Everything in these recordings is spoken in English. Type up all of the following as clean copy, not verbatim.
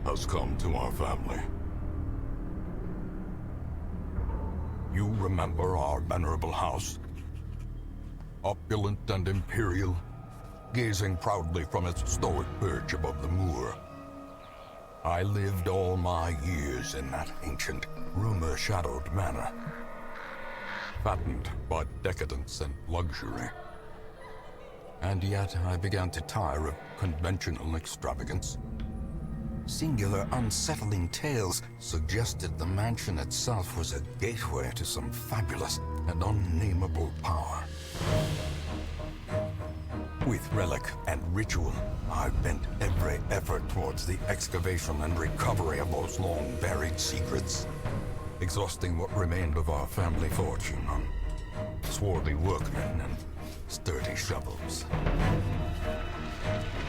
has come to our family. You remember our venerable house? Opulent and imperial, gazing proudly from its stoic perch above the moor. I lived all my years in that ancient, rumor-shadowed manor, fattened by decadence and luxury. And yet I began to tire of conventional extravagance. Singular, unsettling tales suggested the mansion itself was a gateway to some fabulous and unnameable power. With relic and ritual, I bent every effort towards the excavation and recovery of those long-buried secrets, exhausting what remained of our family fortune on swarthy workmen and sturdy shovels.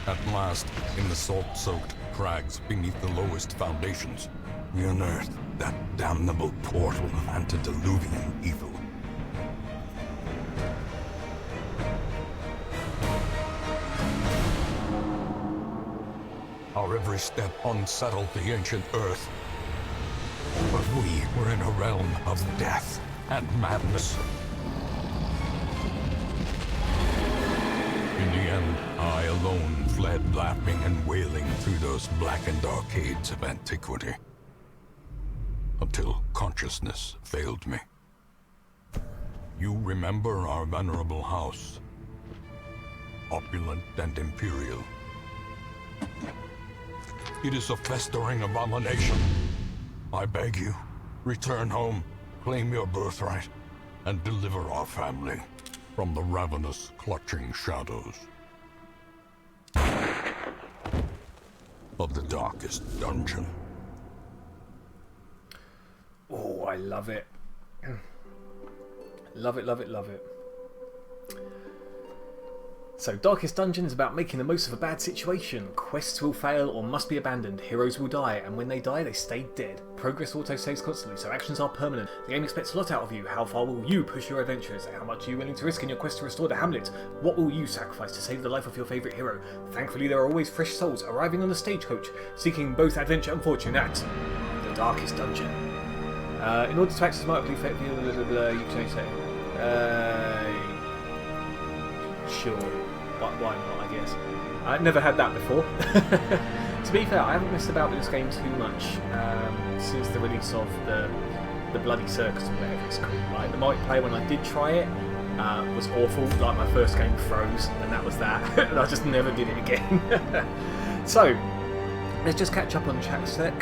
At last, in the salt-soaked crags beneath the lowest foundations, we unearthed that damnable portal of antediluvian evil. Our every step unsettled the ancient earth. But we were in a realm of death and madness. In the end, I alone fled laughing and wailing through those blackened arcades of antiquity, until consciousness failed me. You remember our venerable house, opulent and imperial. It is a festering abomination. I beg you, return home, claim your birthright, and deliver our family from the ravenous, clutching shadows of the darkest dungeon. Oh, I love it. Love it, love it, love it. So, Darkest Dungeon is about making the most of a bad situation. Quests will fail or must be abandoned. Heroes will die, and when they die, they stay dead. Progress auto-saves constantly, so actions are permanent. The game expects a lot out of you. How far will you push your adventures? How much are you willing to risk in your quest to restore the hamlet? What will you sacrifice to save the life of your favourite hero? Thankfully, there are always fresh souls arriving on the stagecoach, seeking both adventure and fortune at the Darkest Dungeon. In order to access markedly effective, you can change that. Sure. Why not, I guess. I've never had that before. To be fair, I haven't messed about with this game too much since the release of the Bloody Circus or whatever it's called. Like, the multiplayer, when I did try it, was awful. Like, my first game froze, and that was that. And I just never did it again. So, let's just catch up on chat a sec.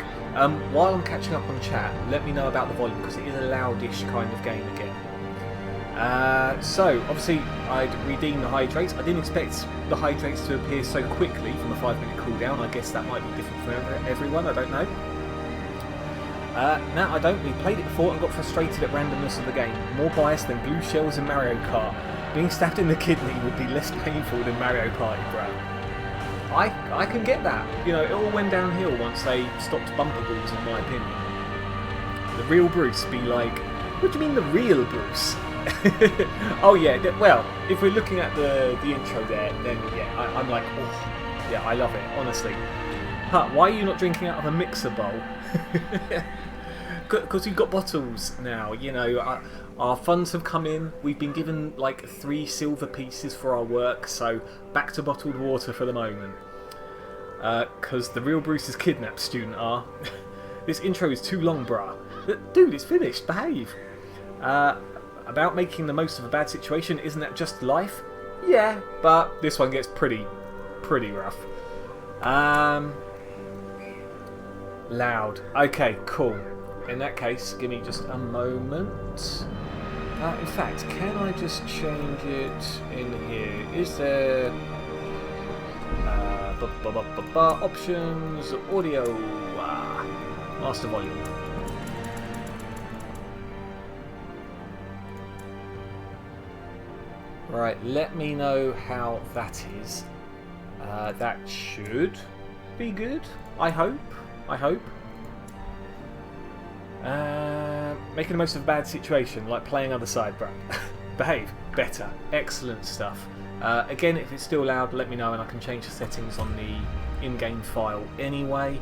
While I'm catching up on chat, let me know about the volume, because it is a loudish kind of game again. So, obviously, I'd redeemed the hydrates. I didn't expect the hydrates to appear so quickly from a 5-minute cooldown. I guess that might be different for everyone, I don't know. Now, I don't. We played it before and got frustrated at randomness of the game. More biased than blue shells in Mario Kart. Being stabbed in the kidney would be less painful than Mario Party, bro. I can get that. You know, it all went downhill once they stopped bumper balls, in my opinion. The real Bruce be like, what do you mean the real Bruce? Oh yeah, well, if we're looking at the intro there, then yeah, I'm like, oh, yeah, I love it, honestly. Why are you not drinking out of a mixer bowl? Because we've got bottles now, you know, our funds have come in, we've been given like 3 silver pieces for our work, so back to bottled water for the moment. Because the real Bruce's kidnapped, student R. This intro is too long, bruh. Dude, it's finished, behave. About making the most of a bad situation, isn't that just life? Yeah, but this one gets pretty rough. Loud. Okay, cool. In that case, give me just a moment. In fact, can I just change it in here? Is there... options, audio, master volume. Right, let me know how that is. That should be good. I hope. Making the most of a bad situation, like playing other side, bro. Behave. Better. Excellent stuff. Again, if it's still loud, let me know and I can change the settings on the in-game file anyway.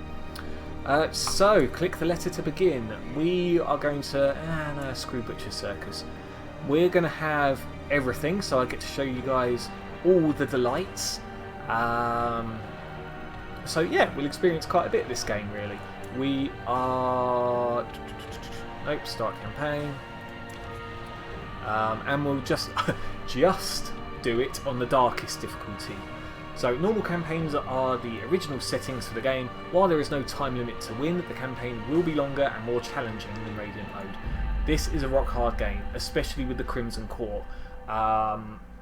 So, click the letter to begin. We are going to... no, screw Butcher Circus. We're going to have everything, so I get to show you guys all the delights. So yeah, we'll experience quite a bit this game, really. We are... Nope, start campaign. And we'll just do it on the darkest difficulty. So normal campaigns are the original settings for the game. While there is no time limit to win, the campaign will be longer and more challenging than Radiant mode. This is a rock hard game, especially with the Crimson Court.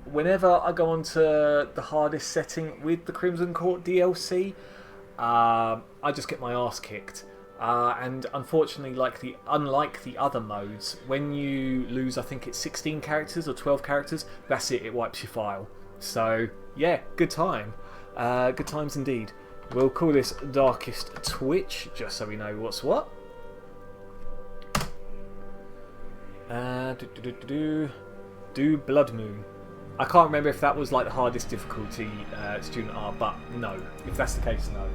Whenever I go on to the hardest setting with the Crimson Court DLC, I just get my ass kicked. And unfortunately, unlike the other modes, when you lose, I think it's 16 characters or 12 characters, that's it wipes your file. So yeah, good time. Good times indeed. We'll call this Darkest Twitch, just so we know what's what. Do Blood Moon. I can't remember if that was like the hardest difficulty student R, but no. If that's the case, no.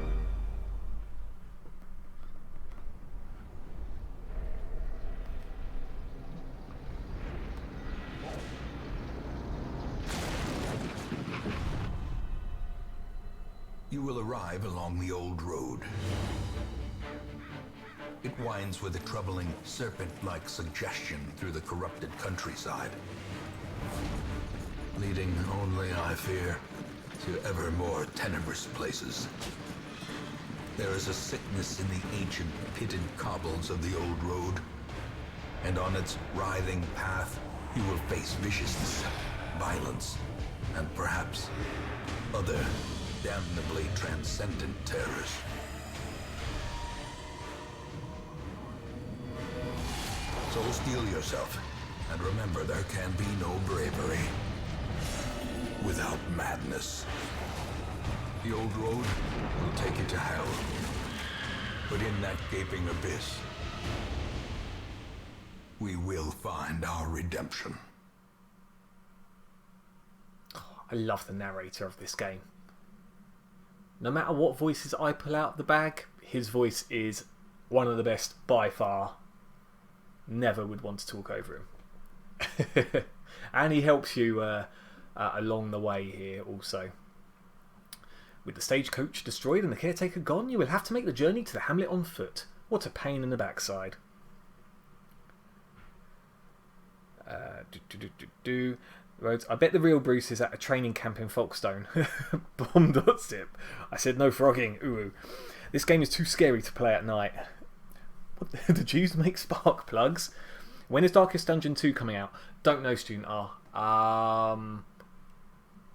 You will arrive along the old road. It winds with a troubling serpent-like suggestion through the corrupted countryside, leading only, I fear, to ever more tenebrous places. There is a sickness in the ancient pitted cobbles of the old road, and on its writhing path you will face viciousness, violence, and perhaps other damnably transcendent terrors. So steel yourself, and remember there can be no bravery without madness. The old road will take you to hell, but in that gaping abyss, we will find our redemption. I love the narrator of this game. No matter what voices I pull out of the bag, his voice is one of the best by far. Never would want to talk over him. And he helps you along the way here also. With the stagecoach destroyed and the caretaker gone, you will have to make the journey to the hamlet on foot. What a pain in the backside. Roads. I bet the real Bruce is at a training camp in Folkestone. Bomb.zip. I said no frogging. Ooh. This game is too scary to play at night. What the Jews make spark plugs? When is Darkest Dungeon 2 coming out? Don't know, Student R.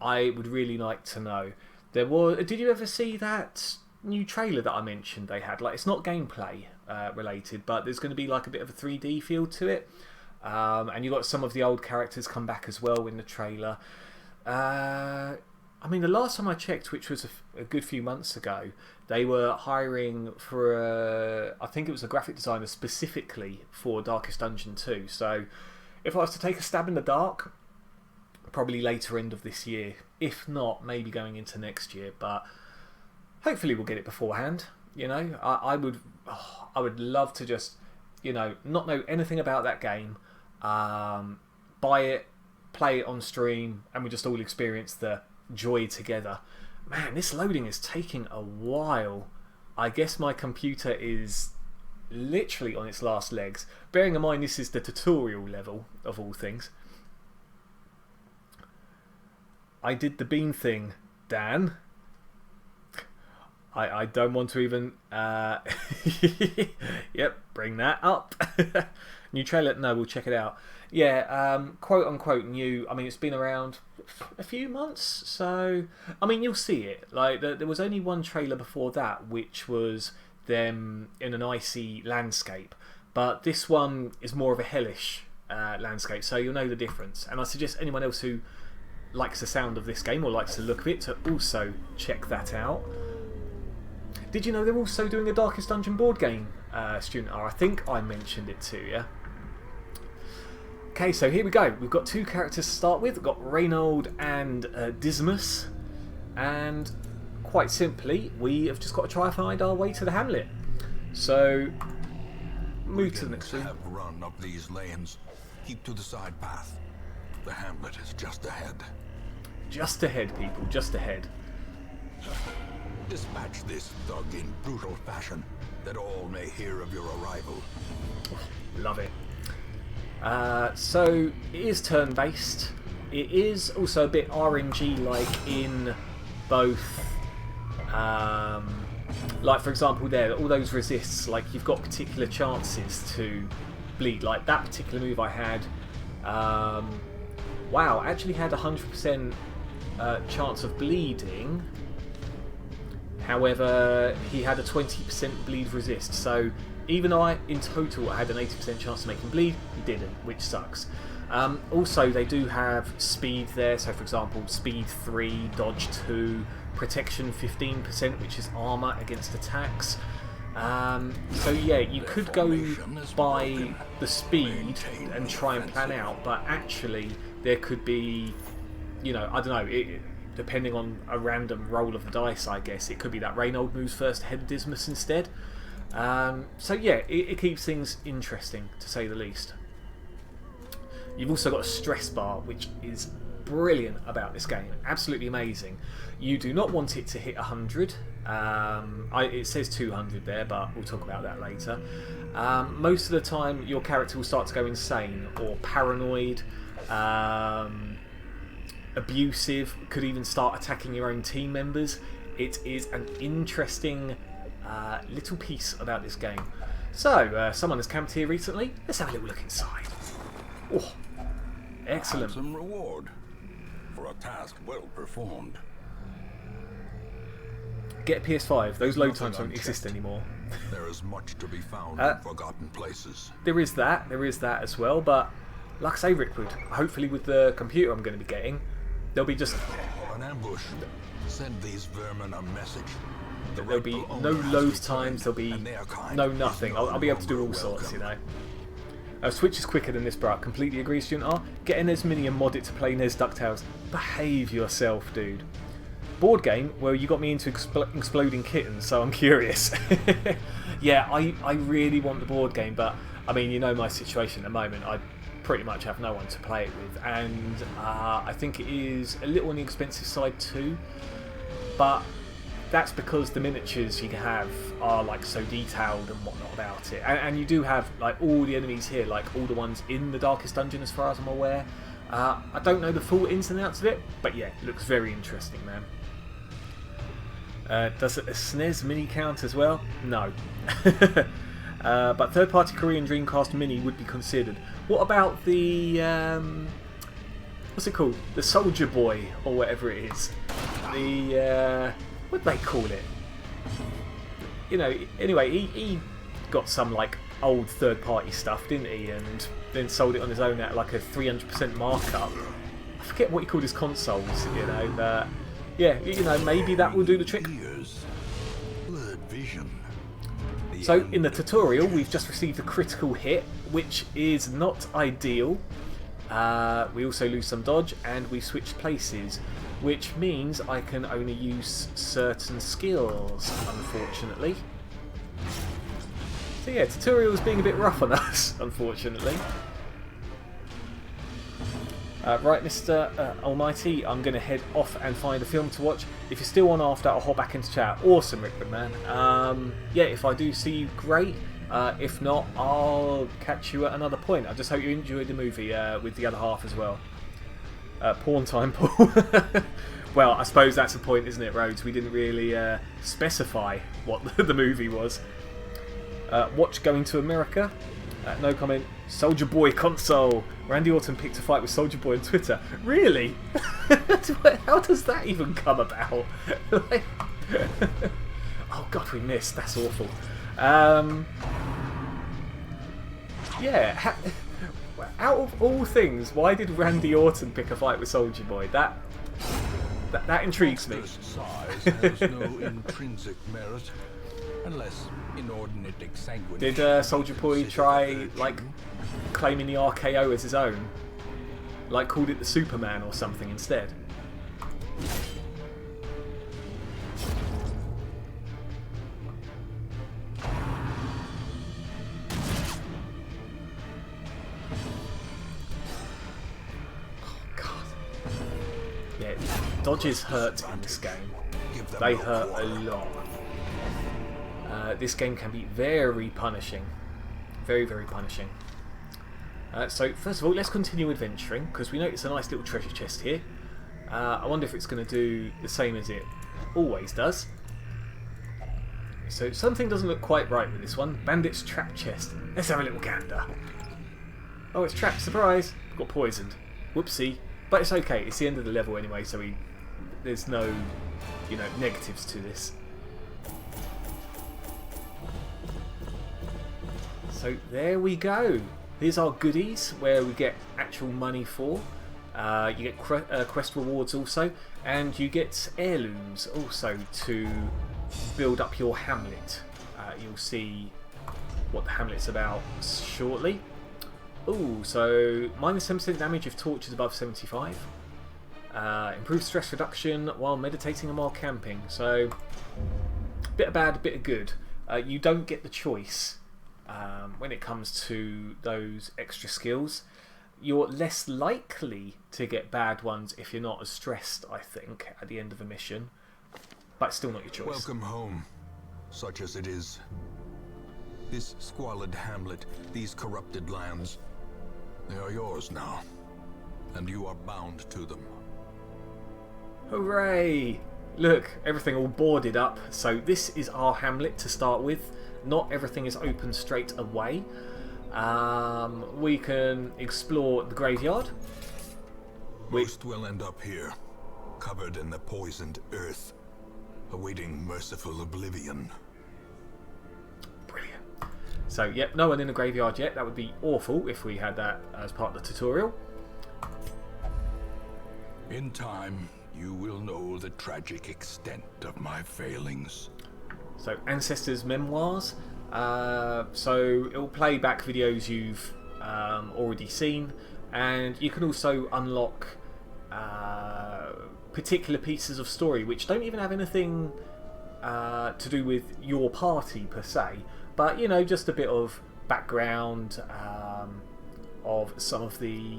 I would really like to know. Did you ever see that new trailer that I mentioned they had? Like, it's not gameplay related, but there's going to be like a bit of a 3D feel to it. And you got some of the old characters come back as well in the trailer. I mean, the last time I checked, which was a good few months ago, they were hiring for I think it was a graphic designer specifically for Darkest Dungeon 2. So if I was to take a stab in the dark, probably later end of this year. If not, maybe going into next year. But hopefully we'll get it beforehand. You know, I would love to just, you know, not know anything about that game. Buy it, play it on stream, and we just all experience the joy together. Man, this loading is taking a while. I guess my computer is literally on its last legs. Bearing in mind this is the tutorial level of all things. I did the bean thing, Dan. I don't want to even... Yep, bring that up. New trailer? No, we'll check it out. Yeah, quote unquote new. I mean, it's been around a few months, so... I mean, you'll see it. Like, there was only one trailer before that, which was them in an icy landscape. But this one is more of a hellish landscape, so you'll know the difference. And I suggest anyone else who likes the sound of this game or likes the look of it to also check that out. Did you know they're also doing a Darkest Dungeon board game, Student R? I think I mentioned it to you. Okay, so here we go. We've got two characters to start with. We've got Reynold and Dismas. And quite simply, we have just got to try and find our way to the hamlet. So, move to the next room. Have run up these lanes. Keep to the side path. The hamlet is just ahead. Just ahead, people, just ahead. Dispatch this thug in brutal fashion, that all may hear of your arrival. Love it. So, it is turn-based. It is also a bit RNG-like in both... like, for example, there, all those resists, like, you've got particular chances to bleed. Like, that particular move I had... wow, actually had 100% chance of bleeding. However, he had a 20% bleed resist. So even though in total I had an 80% chance to make him bleed, he didn't, which sucks. Also, they do have speed there. So for example, speed 3, dodge 2, protection 15%, which is armor against attacks. So yeah, you could go by the speed and try and plan out, but actually there could be, you know, I don't know, depending on a random roll of the dice, I guess, it could be that Reynold moves first ahead of Dismas instead. So yeah, it keeps things interesting, to say the least. You've also got a stress bar, which is brilliant about this game. Absolutely amazing. You do not want it to hit 100. It says 200 there, but we'll talk about that later. Most of the time, your character will start to go insane or paranoid. Abusive, could even start attacking your own team members. It is an interesting little piece about this game. So, someone has camped here recently. Let's have a little look inside. Oh, excellent. Some reward for a task well performed. Get a PS5. Those load times don't exist anymore. There is much to be found in forgotten places. There is that as well. But like I say, Rickwood, hopefully with the computer I'm going to be getting, there'll be just an ambush. Send these vermin a message. There'll be no load times. There'll be no nothing. I'll be able to do all sorts, you know. Switch is quicker than this, bro. Completely agree, student R. Get an NES Mini and mod it to play NES DuckTales. Behave yourself, dude. Board game? Well, you got me into exploding kittens, so I'm curious. Yeah, I really want the board game, but I mean, you know my situation at the moment. I pretty much have no one to play it with, and I think it is a little on the expensive side too. But that's because the miniatures you have are like so detailed and whatnot about it, and you do have like all the enemies here, like all the ones in the Darkest Dungeon, as far as I'm aware. I don't know the full ins and outs of it, but yeah, it looks very interesting, man. Does a SNES Mini count as well? No. But third-party Korean Dreamcast Mini would be considered. What about the what's it called? The Soldier Boy or whatever it is. The what do they call it? You know. Anyway, he got some like old third-party stuff, didn't he? And then sold it on his own at like a 300% markup. I forget what he called his consoles. You know, but yeah, you know, maybe that will do the trick. So in the tutorial, we've just received a critical hit, which is not ideal. We also lose some dodge, and we switched places, which means I can only use certain skills, unfortunately. So yeah, tutorial's being a bit rough on us, unfortunately. Right, Mr. Almighty, I'm going to head off and find a film to watch. If you're still on after, I'll hop back into chat. Awesome, Rickman, man. Yeah, if I do see you, great. If not, I'll catch you at another point. I just hope you enjoyed the movie with the other half as well. Porn time, Paul. Well, I suppose that's the point, isn't it, Rhodes? We didn't really specify what the movie was. Watch Going to America. No comment. Soldier Boy console. Randy Orton picked a fight with Soldier Boy on Twitter. Really? How does that even come about? Like, oh god, we missed. That's awful. Yeah. Out of all things, why did Randy Orton pick a fight with Soldier Boy? That intrigues me. Size has no intrinsic merit, unless inordinate exsanguination. Did Soldier Boy try like claiming the RKO as his own? Like called it the Superman or something instead? Yeah, dodges hurt in this game. They hurt a lot. This game can be very punishing. Very, very punishing. So, first of all, let's continue adventuring, because we know it's a nice little treasure chest here. I wonder if it's going to do the same as it always does. So, something doesn't look quite right with this one. Bandit's trap chest. Let's have a little gander. Oh, it's trapped. Surprise! Got poisoned. Whoopsie. But it's okay. It's the end of the level anyway, so there's no, negatives to this. So there we go. Here's our goodies, where we get actual money for. You get quest rewards also, and you get heirlooms also to build up your hamlet. You'll see what the hamlet's about shortly. Ooh, so minus 10% damage if torch is above 75. Improved stress reduction while meditating and while camping. So, bit of bad, bit of good. You don't get the choice when it comes to those extra skills. You're less likely to get bad ones if you're not as stressed, I think, at the end of a mission. But still not your choice. Welcome home, such as it is. This squalid hamlet, these corrupted lands, they are yours now, and you are bound to them. Hooray! Look, everything all boarded up. So this is our hamlet to start with. Not everything is open straight away. We can explore the graveyard. Most will end up here, covered in the poisoned earth, awaiting merciful oblivion. Brilliant. So, yep, no one in the graveyard yet. That would be awful if we had that as part of the tutorial. In time, you will know the tragic extent of my failings. So, Ancestors' Memoirs. So, it will play back videos you've already seen, and you can also unlock particular pieces of story which don't even have anything to do with your party per se, but just a bit of background of some of the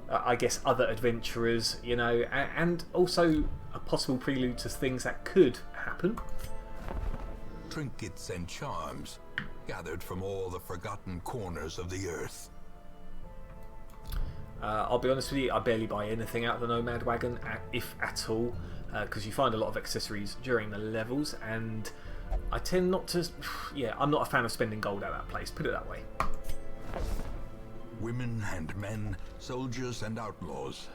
I guess other adventurers, and also a possible prelude to things that could happen. Trinkets and charms gathered from all the forgotten corners of the earth. I'll be honest with you, I barely buy anything out of the Nomad Wagon, if at all, because you find a lot of accessories during the levels, and I tend not to... Yeah, I'm not a fan of spending gold at that place, put it that way. Women and men, soldiers and outlaws,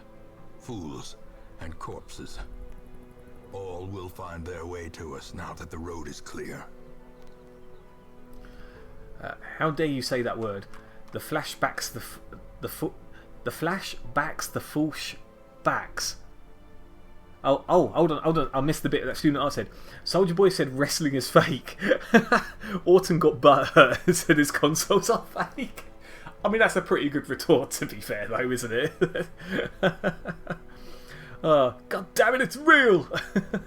fools and corpses. All will find their way to us now that the road is clear. How dare you say that word? The flashbacks, the flashbacks, the falsh backs. Oh, hold on. I missed the bit that Student R said. Soldier Boy said wrestling is fake. Orton got butthurt and said his consoles are fake. I mean, that's a pretty good retort, to be fair, though, isn't it? Oh, God damn it, it's real!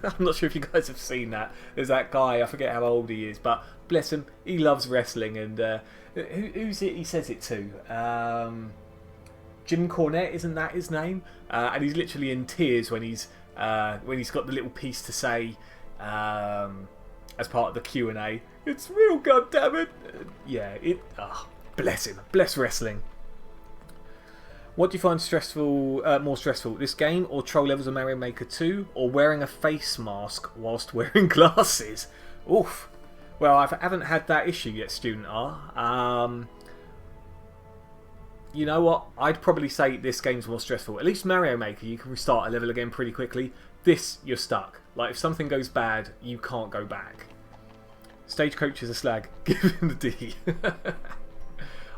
I'm not sure if you guys have seen that. There's that guy, I forget how old he is, but bless him, he loves wrestling. And who's it he says it to? Jim Cornette, isn't that his name? And he's literally in tears when he's got the little piece to say as part of the Q&A. It's real, God damn it! Yeah, bless him. Bless wrestling. What do you find more stressful, this game or Troll Levels of Mario Maker 2, or wearing a face mask whilst wearing glasses? Oof. Well, I haven't had that issue yet, Student R. You know what? I'd probably say this game's more stressful. At least Mario Maker, you can restart a level again pretty quickly. This, you're stuck. Like, if something goes bad, you can't go back. Stagecoach is a slag. Give him the D.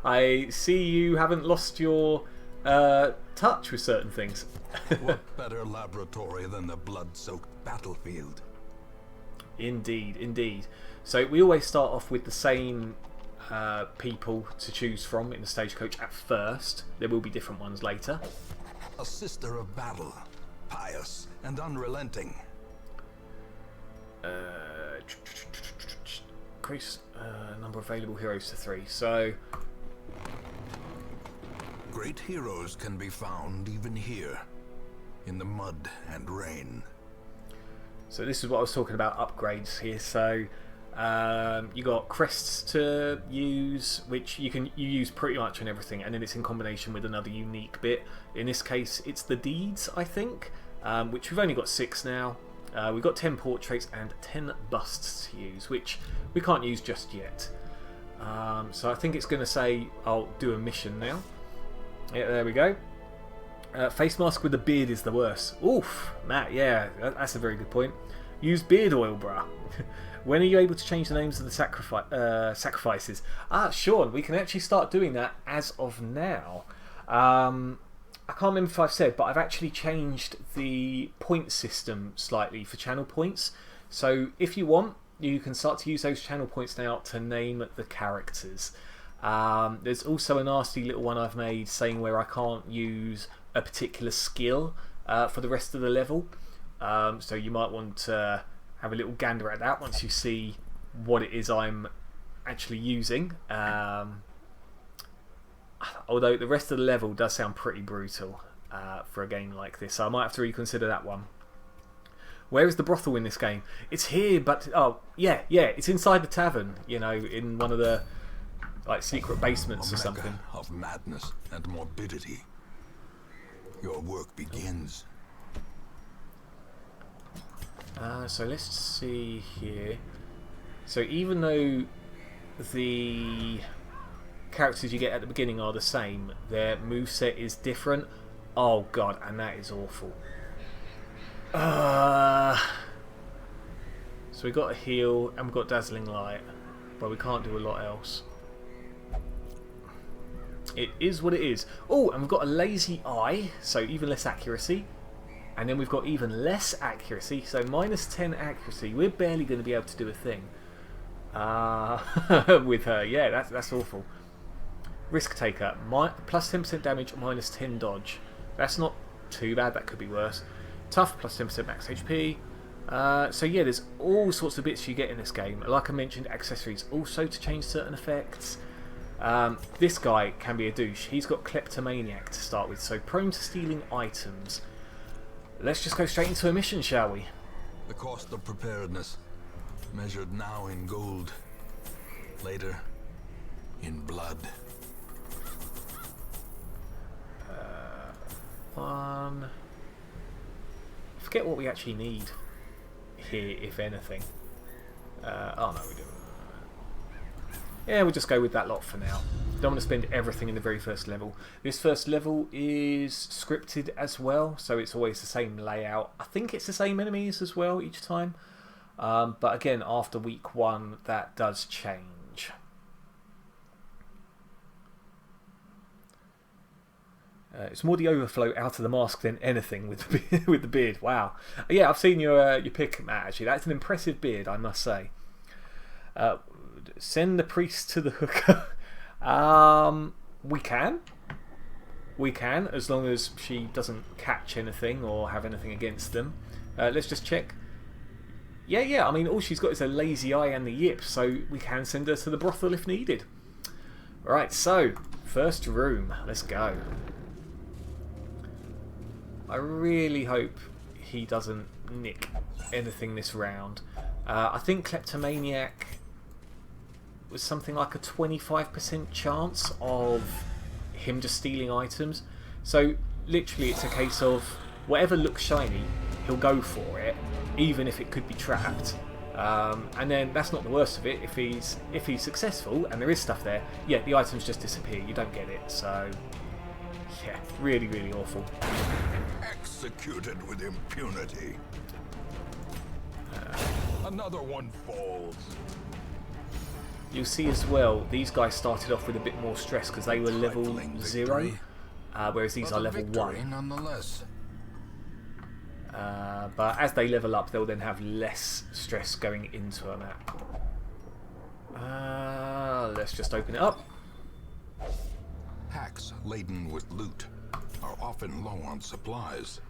I see you haven't lost your touch with certain things. What better laboratory than the blood-soaked battlefield? Indeed, indeed. So we always start off with the same people to choose from in the Stagecoach at first. There will be different ones later. A sister of battle, pious and unrelenting. Increase number of available heroes to 3. So Great heroes can be found even here. in the mud and rain. So this is what I was talking about, upgrades here. So you got crests to use, which you use pretty much on everything, and then it's in combination with another unique bit. In this case, it's the deeds, I think, which we've only got 6 now. We've got 10 portraits and 10 busts to use, which we can't use just yet. So I think it's going to say I'll do a mission now. Yeah, there we go. Face mask with a beard is the worst. Oof, Matt, yeah, that's a very good point. Use beard oil, bruh. When are you able to change the names of the sacrifices? Sean, we can actually start doing that as of now. I can't remember if I've said, but I've actually changed the point system slightly for channel points. So if you want, you can start to use those channel points now to name the characters. There's also a nasty little one I've made saying where I can't use a particular skill for the rest of the level. So you might want to have a little gander at that once you see what it is I'm actually using. Although the rest of the level does sound pretty brutal for a game like this, so I might have to reconsider that one. Where is the brothel in this game? It's here, but oh yeah, it's inside the tavern. You know, in one of the like secret basements or something. Of madness and morbidity. Your work begins. So let's see here. So even though the characters you get at the beginning are the same, their moveset is different. Oh god, and that is awful. So we got a heal and we've got dazzling light, but we can't do a lot else. It is what it is. Oh, and we've got a lazy eye, so even less accuracy. And then we've got even less accuracy, so minus 10 accuracy. We're barely going to be able to do a thing with her. Yeah, that's awful. Risk taker, plus 10% damage, minus 10 dodge. That's not too bad, that could be worse. Tough, plus 10% max HP. So yeah, there's all sorts of bits you get in this game. Like I mentioned, accessories also to change certain effects. This guy can be a douche. He's got kleptomaniac to start with, so prone to stealing items. Let's just go straight into a mission, shall we? The cost of preparedness, measured now in gold, later in blood. I forget what we actually need here, if anything. Oh no, we do. Yeah, we'll just go with that lot for now. Don't want to spend everything in the very first level. This first level is scripted as well, so it's always the same layout. I think it's the same enemies as well each time. But again, after week 1, that does change. It's more the overflow out of the mask than anything with the beard. Wow. Yeah, I've seen your pic, Matt, actually. That's an impressive beard, I must say. Send the priest to the hooker. We can, as long as she doesn't catch anything or have anything against them. Let's just check. Yeah, I mean, all she's got is a lazy eye and the yips, so we can send her to the brothel if needed. Right, so, first room. Let's go. I really hope he doesn't nick anything this round. I think kleptomaniac was something like a 25% chance of him just stealing items. So literally it's a case of whatever looks shiny, he'll go for it, even if it could be trapped. And then that's not the worst of it. If he's successful and there is stuff there, yeah, the items just disappear. You don't get it. So yeah, really, really awful. Executed with impunity. Another one falls. You'll see as well, these guys started off with a bit more stress because they were level 0, whereas these are level 1. Nonetheless. But as they level up, they'll then have less stress going into a map. Let's just open it up. Packs laden with loot are often low on supplies.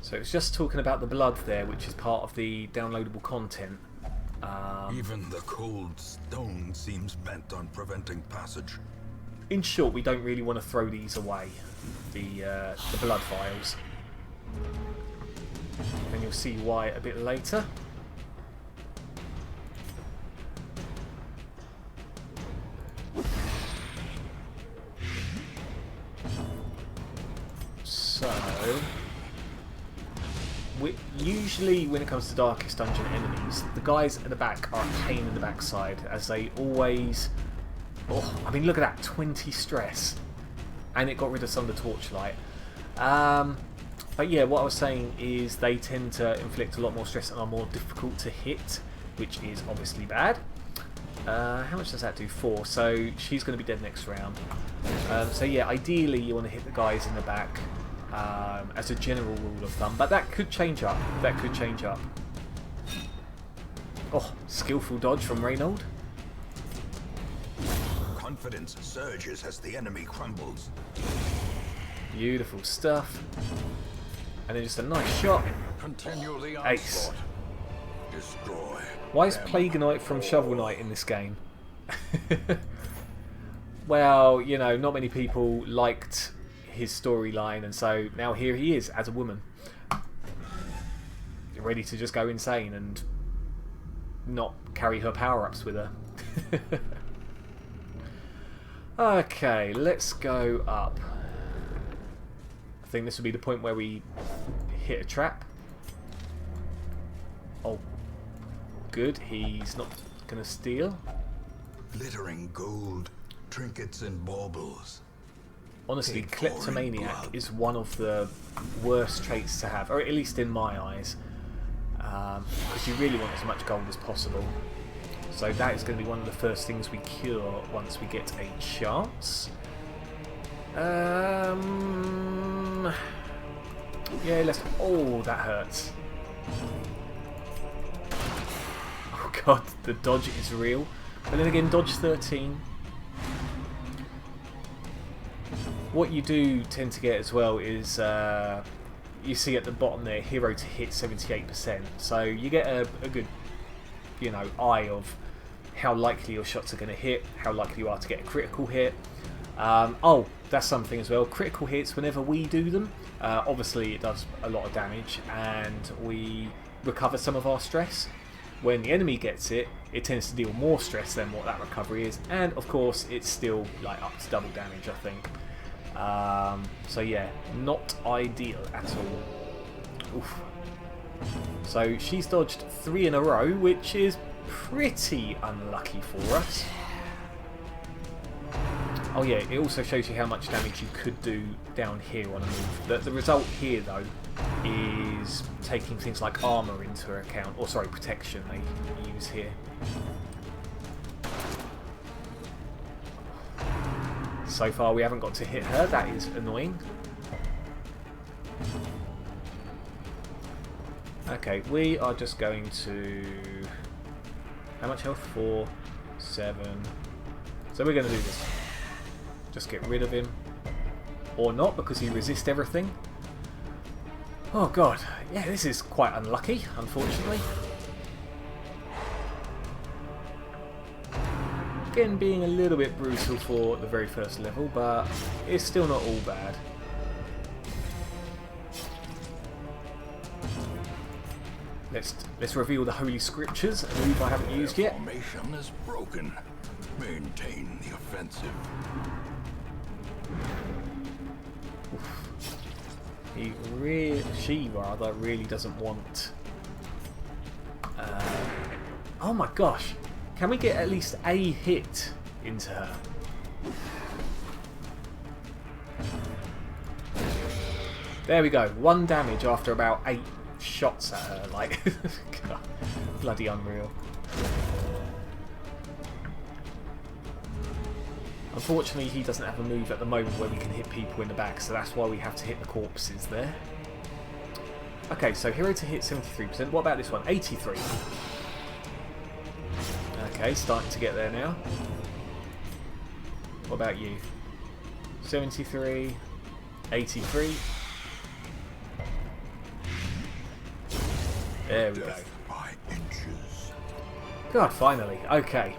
So it's just talking about the blood there, which is part of the downloadable content. Even the cold stone seems bent on preventing passage. In short, we don't really want to throw these away, the blood vials. And you'll see why a bit later. So, usually when it comes to Darkest Dungeon enemies, the guys at the back are a pain in the backside, as they always... Oh, I mean, look at that, 20 stress. And it got rid of some of the torchlight. But yeah, what I was saying is they tend to inflict a lot more stress and are more difficult to hit, which is obviously bad. How much does that do? 4. So she's going to be dead next round. So yeah, ideally you want to hit the guys in the back as a general rule of thumb. But that could change up. That could change up. Oh, skillful dodge from Reynold. Confidence surges as the enemy crumbles. Beautiful stuff. And then just a nice shot. Continue the Ace. onslaught. Destroy. Why is them Plague Knight from all. Shovel Knight in this game? Well, you know, not many people liked his storyline, and so now here he is as a woman. Ready to just go insane and not carry her power-ups with her. Okay, let's go up. I think this will be the point where we hit a trap. Oh, good. He's not going to steal. Glittering gold, trinkets and baubles. Honestly, Paid for in kleptomaniac blood. is one of the worst traits to have, or at least in my eyes, because you really want as much gold as possible. So that is going to be one of the first things we cure once we get a chance. Yeah, let's... Oh, that hurts. Oh god, the dodge is real. But then again, dodge 13. What you do tend to get as well is... you see at the bottom there, hero to hit 78%. So you get a good, you know, eye of how likely your shots are going to hit, how likely you are to get a critical hit. Oh, that's something as well. Critical hits, whenever we do them, obviously it does a lot of damage and we recover some of our stress. When the enemy gets it, it tends to deal more stress than what that recovery is, and of course it's still like up to double damage, I think. So yeah, not ideal at all. Oof. So she's dodged 3 in a row, which is pretty unlucky for us. Oh yeah, it also shows you how much damage you could do down here on a move. The result here though is taking things like armour into account, or sorry, protection they use here. So far we haven't got to hit her, that is annoying. Okay, we are just going to... How much health? 4, 7... So we're going to do this. Just get rid of him. Or not, because he resists everything. Oh god, yeah, this is quite unlucky, unfortunately. Again, being a little bit brutal for the very first level, but it's still not all bad. Let's reveal the Holy Scriptures, a move I haven't used yet. Formation is broken. Maintain the offensive. She really doesn't want... oh my gosh! Can we get at least a hit into her? There we go. 1 damage after about 8 shots at her. Like, God, bloody unreal. Unfortunately, he doesn't have a move at the moment where we can hit people in the back, so that's why we have to hit the corpses there. Okay, so hero to hit 73%. What about this one? 83. Okay, starting to get there now. What about you? 73, 83. There we go. By inches. God, finally. Okay.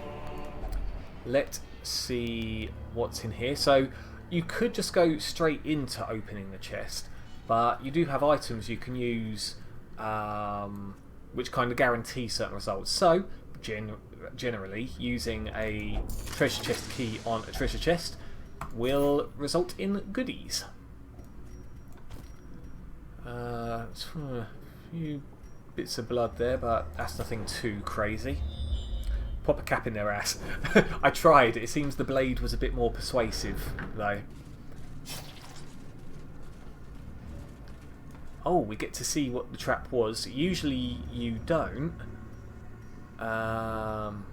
Let's see what's in here. So you could just go straight into opening the chest, but you do have items you can use which kind of guarantee certain results. So, generally, using a treasure chest key on a treasure chest will result in goodies. A few bits of blood there, but that's nothing too crazy. Pop a cap in their ass. I tried. It seems the blade was a bit more persuasive, though. Oh, we get to see what the trap was. Usually you don't. And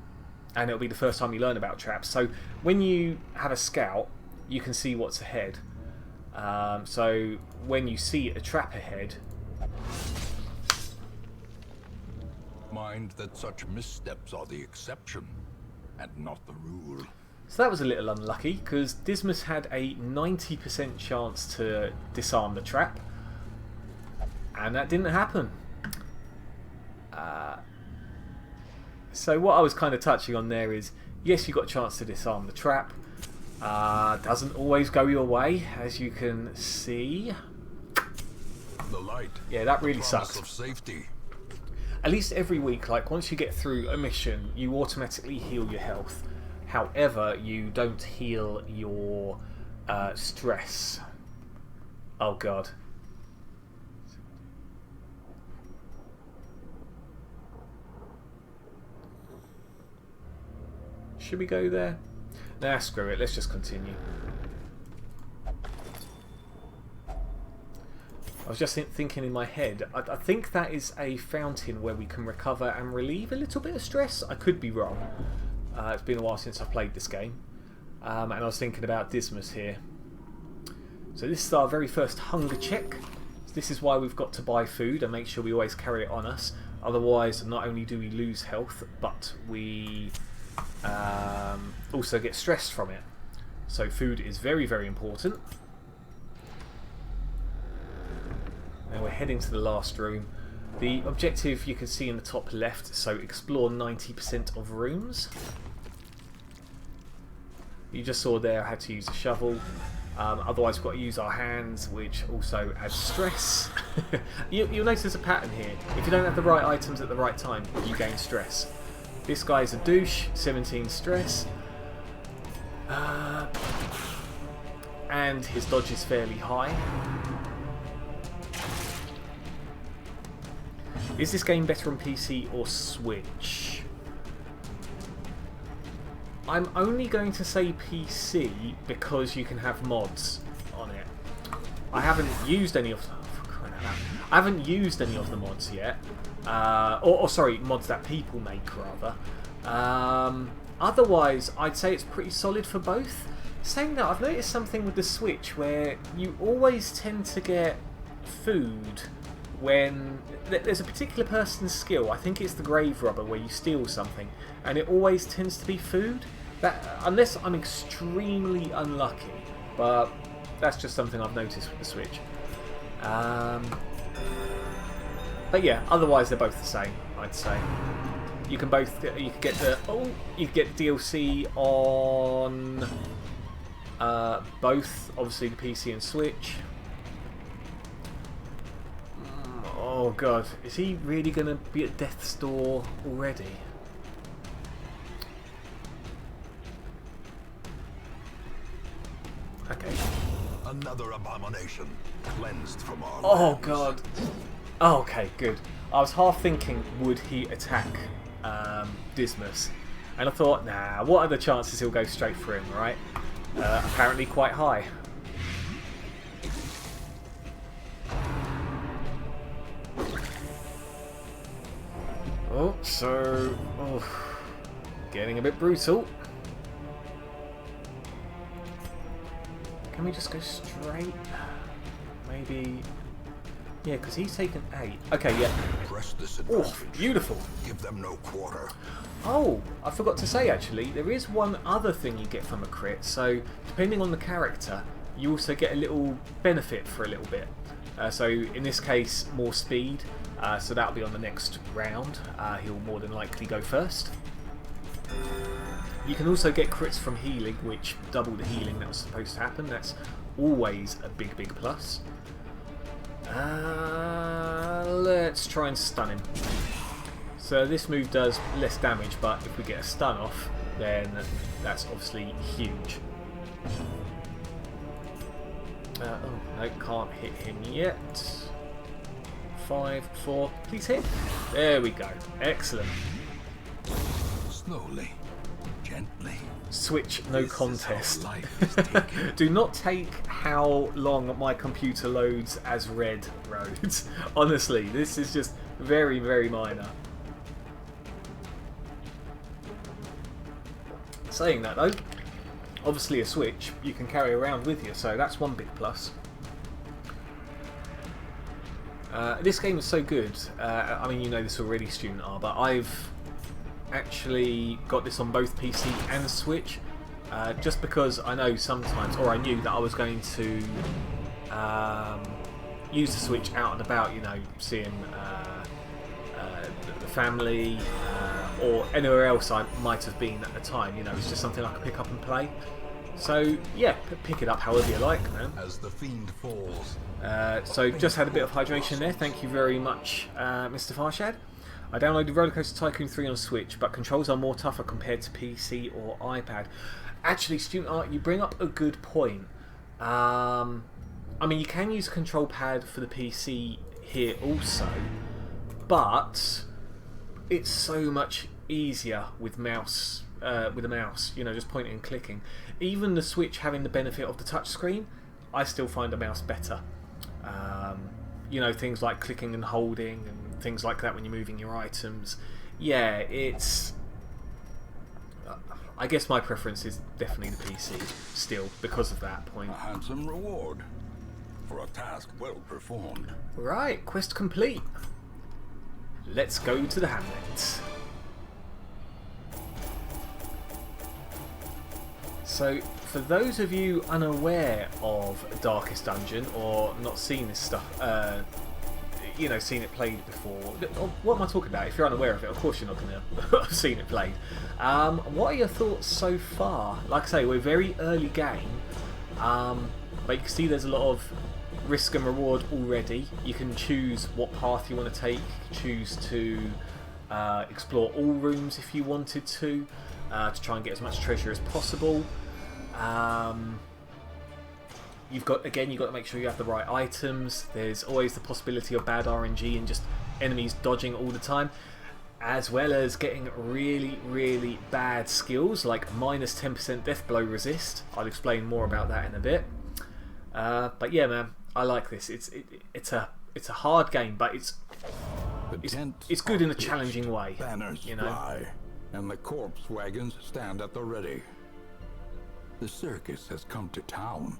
it'll be the first time you learn about traps. So when you have a scout, you can see what's ahead. So when you see a trap ahead... Mind that such missteps are the exception, and not the rule. So that was a little unlucky, because Dismas had a 90% chance to disarm the trap. And that didn't happen. So what I was kind of touching on there is, yes, you got a chance to disarm the trap. Doesn't always go your way, as you can see. The light. Yeah, that really promise sucks. Of safety. At least every week, like once you get through a mission, you automatically heal your health. However, you don't heal your stress. Oh god. Should we go there? Nah, screw it. Let's just continue. I was just thinking in my head, I think that is a fountain where we can recover and relieve a little bit of stress. I could be wrong. It's been a while since I played this game. And I was thinking about Dismas here. So this is our very first hunger check. So this is why we've got to buy food and make sure we always carry it on us. Otherwise, not only do we lose health, but we also get stressed from it. So food is very, very important. Now we're heading to the last room. The objective you can see in the top left, so explore 90% of rooms. You just saw there I had to use a shovel. Otherwise we've got to use our hands, which also adds stress. You'll notice a pattern here. If you don't have the right items at the right time, you gain stress. This guy's a douche, 17 stress. And his dodge is fairly high. Is this game better on PC or Switch? I'm only going to say PC because you can have mods on it. I haven't used any of them. I haven't used any of the mods yet. Or sorry, mods that people make rather. Otherwise, I'd say it's pretty solid for both. Saying that, I've noticed something with the Switch where you always tend to get food when there's a particular person's skill. I think it's the grave robber where you steal something, and it always tends to be food. That unless I'm extremely unlucky, but that's just something I've noticed with the Switch. But yeah, otherwise they're both the same, I'd say. You can both you can get the you can get DLC on both, obviously the PC and Switch. Oh god, is he really going to be at death's door already? Okay. Another abomination cleansed from our Oh lands. god. Oh, okay, good. I was half thinking, would he attack Dismas? And I thought, nah, what are the chances he'll go straight for him, right? Apparently quite high. Oh, so... Oh, getting a bit brutal. Can we just go straight? Maybe... Yeah, because he's taken 8. Okay, yeah. Press this Oh, advantage. beautiful. Give them no quarter. Oh, I forgot to say actually, there is one other thing you get from a crit. So, depending on the character, you also get a little benefit for a little bit. So, in this case, more speed. So that'll be on the next round. He'll more than likely go first. You can also get crits from healing, which double the healing that was supposed to happen. That's always a big, big plus. Let's try and stun him. So this move does less damage, but if we get a stun off, then that's obviously huge. Oh, no, can't hit him yet. 5, 4, please hit. There we go. Excellent. Slowly, gently. Switch no This is contest. how life is taken. Do not take how long my computer loads as red roads. Honestly, this is just very, very minor. Saying that though, obviously a Switch you can carry around with you, so that's one big plus. This game is so good. I mean, you know this already, Student R, but I've actually got this on both PC and Switch, just because I know sometimes, or I knew that I was going to use the Switch out and about, you know, seeing the family or anywhere else I might have been at the time. You know, it's just something I could pick up and play. So yeah, pick it up however you like, man. As the fiend falls. So just had a bit of hydration there. Thank you very much, Mr. Farshad. I downloaded Rollercoaster Tycoon 3 on Switch, but controls are more tougher compared to PC or iPad. Actually, Student Art, you bring up a good point. I mean, you can use a control pad for the PC here also, but it's so much easier with mouse. With a mouse, you know, just pointing and clicking. Even the Switch having the benefit of the touchscreen, I still find a mouse better. You know, things like clicking and holding and things like that when you're moving your items. Yeah, it's... I guess my preference is definitely the PC still because of that point. A handsome reward for a task well performed. Right, quest complete. Let's go to the hamlet. So, for those of you unaware of Darkest Dungeon or not seen this stuff, you know, seen it played before, what am I talking about? If you're unaware of it, of course you're not going to have seen it played. What are your thoughts so far? Like I say, we're very early game, but you can see there's a lot of risk and reward already. You can choose what path you want to take, choose to explore all rooms if you wanted to try and get as much treasure as possible. You've got to make sure you have the right items. There's always the possibility of bad RNG and just enemies dodging all the time, as well as getting really, really bad skills like minus 10% death blow resist. I'll explain more about that in a bit. But yeah, man, I like this. It's a hard game, but it's good in a challenging way. Banners you know. fly, and the corpse wagons stand at the ready. The circus has come to town.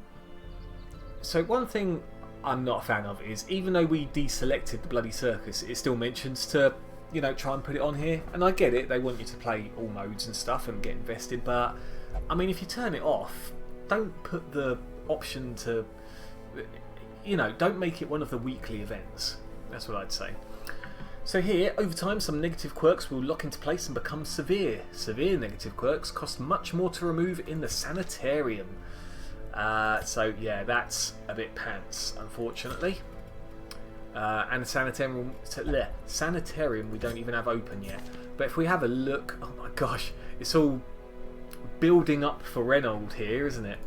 So one thing I'm not a fan of is, even though we deselected the bloody circus, it still mentions to, you know, try and put it on here. And I get it, they want you to play all modes and stuff and get invested, but I mean, if you turn it off, don't put the option to, you know, don't make it one of the weekly events. That's what I'd say. So here, over time, some negative quirks will lock into place and become severe. Severe negative quirks cost much more to remove in the sanitarium. So yeah, that's a bit pants, unfortunately. And the sanitarium we don't even have open yet. But if we have a look, oh my gosh, it's all building up for Reynold here, isn't it?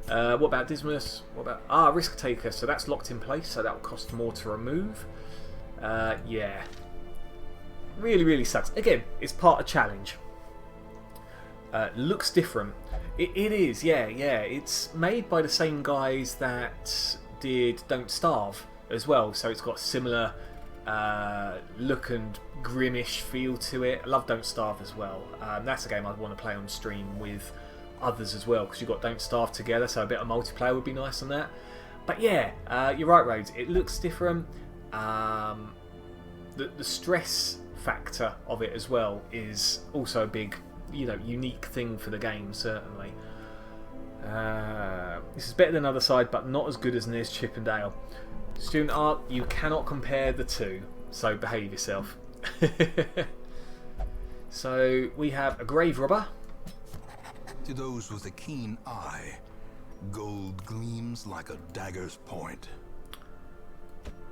What about Dismas? What about Risk Taker? So that's locked in place, so that will cost more to remove. Yeah, really, really sucks. Again, it's part of challenge. Looks different. It is, yeah. It's made by the same guys that did Don't Starve as well, so it's got similar look and grimish feel to it. I love Don't Starve as well. That's a game I'd want to play on stream with others as well, because you've got Don't Starve together, so a bit of multiplayer would be nice on that. But yeah, you're right, Rhodes. It looks different. The stress factor of it as well is also a big, you know, unique thing for the game, certainly. This is better than Other Side, but not as good as Nes Chippendale. Student Art, you cannot compare the two, so behave yourself. So we have a grave robber. To those with a keen eye, gold gleams like a dagger's point.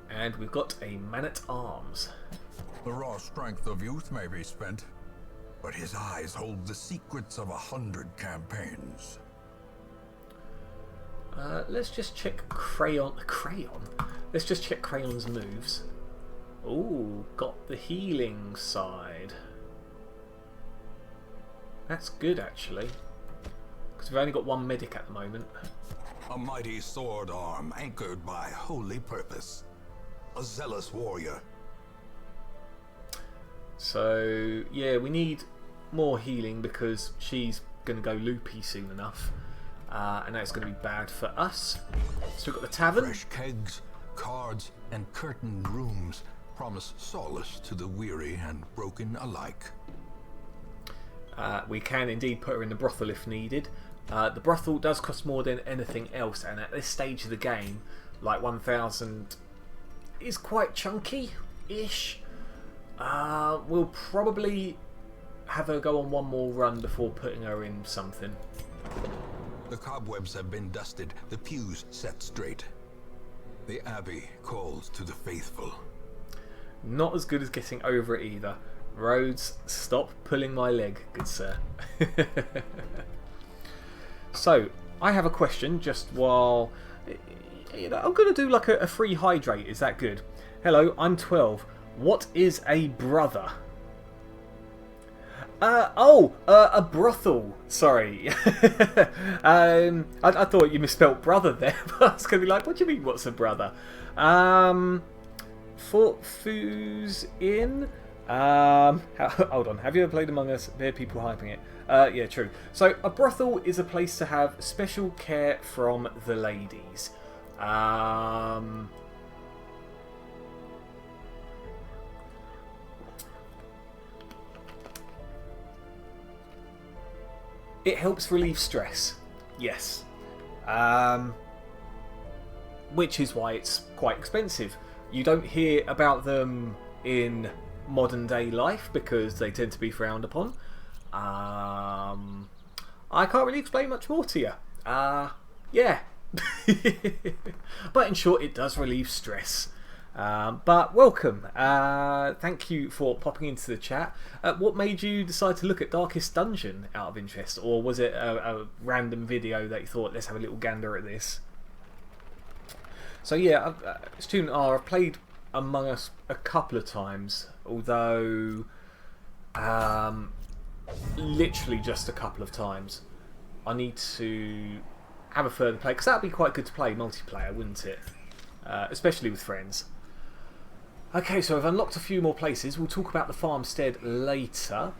And we've got a man-at-arms. The raw strength of youth may be spent, but his eyes hold the secrets of 100 campaigns. Let's just check Crayon. Let's just check Crayon's moves. Ooh, got the healing side. That's good, actually. Because we've only got one medic at the moment. A mighty sword arm anchored by holy purpose. A zealous warrior. So, yeah, we need more healing because she's going to go loopy soon enough. And that's going to be bad for us. So we've got the tavern. Fresh kegs, cards, and curtained rooms promise solace to the weary and broken alike. We can indeed put her in the brothel if needed. The brothel does cost more than anything else, and at this stage of the game, like 1,000 is quite chunky-ish. We'll probably have her go on one more run before putting her in something. The cobwebs have been dusted, the pews set straight. The abbey calls to the faithful. Not as good as getting over it either. Rhodes, stop pulling my leg, good sir. So, I have a question just while... You know, I'm going to do like a free hydrate, is that good? Hello, I'm 12. What is a brother? A brothel. Sorry. I thought you misspelt brother there, but I was going to be like, what do you mean, what's a brother? Fort Foos Inn. Hold on. Have you ever played Among Us? There are people hyping it. Yeah, true. So, a brothel is a place to have special care from the ladies. It helps relieve stress. Yes. Which is why it's quite expensive. You don't hear about them in modern day life because they tend to be frowned upon. I can't really explain much more to you. Yeah. But in short, it does relieve stress. But welcome. Thank you for popping into the chat. What made you decide to look at Darkest Dungeon out of interest? Or was it a random video that you thought, let's have a little gander at this? So yeah, Student R, I've played Among Us a couple of times, although literally just a couple of times. I need to have a further play, because that would be quite good to play multiplayer, wouldn't it? Especially with friends. Okay, so I've unlocked a few more places. We'll talk about the farmstead later.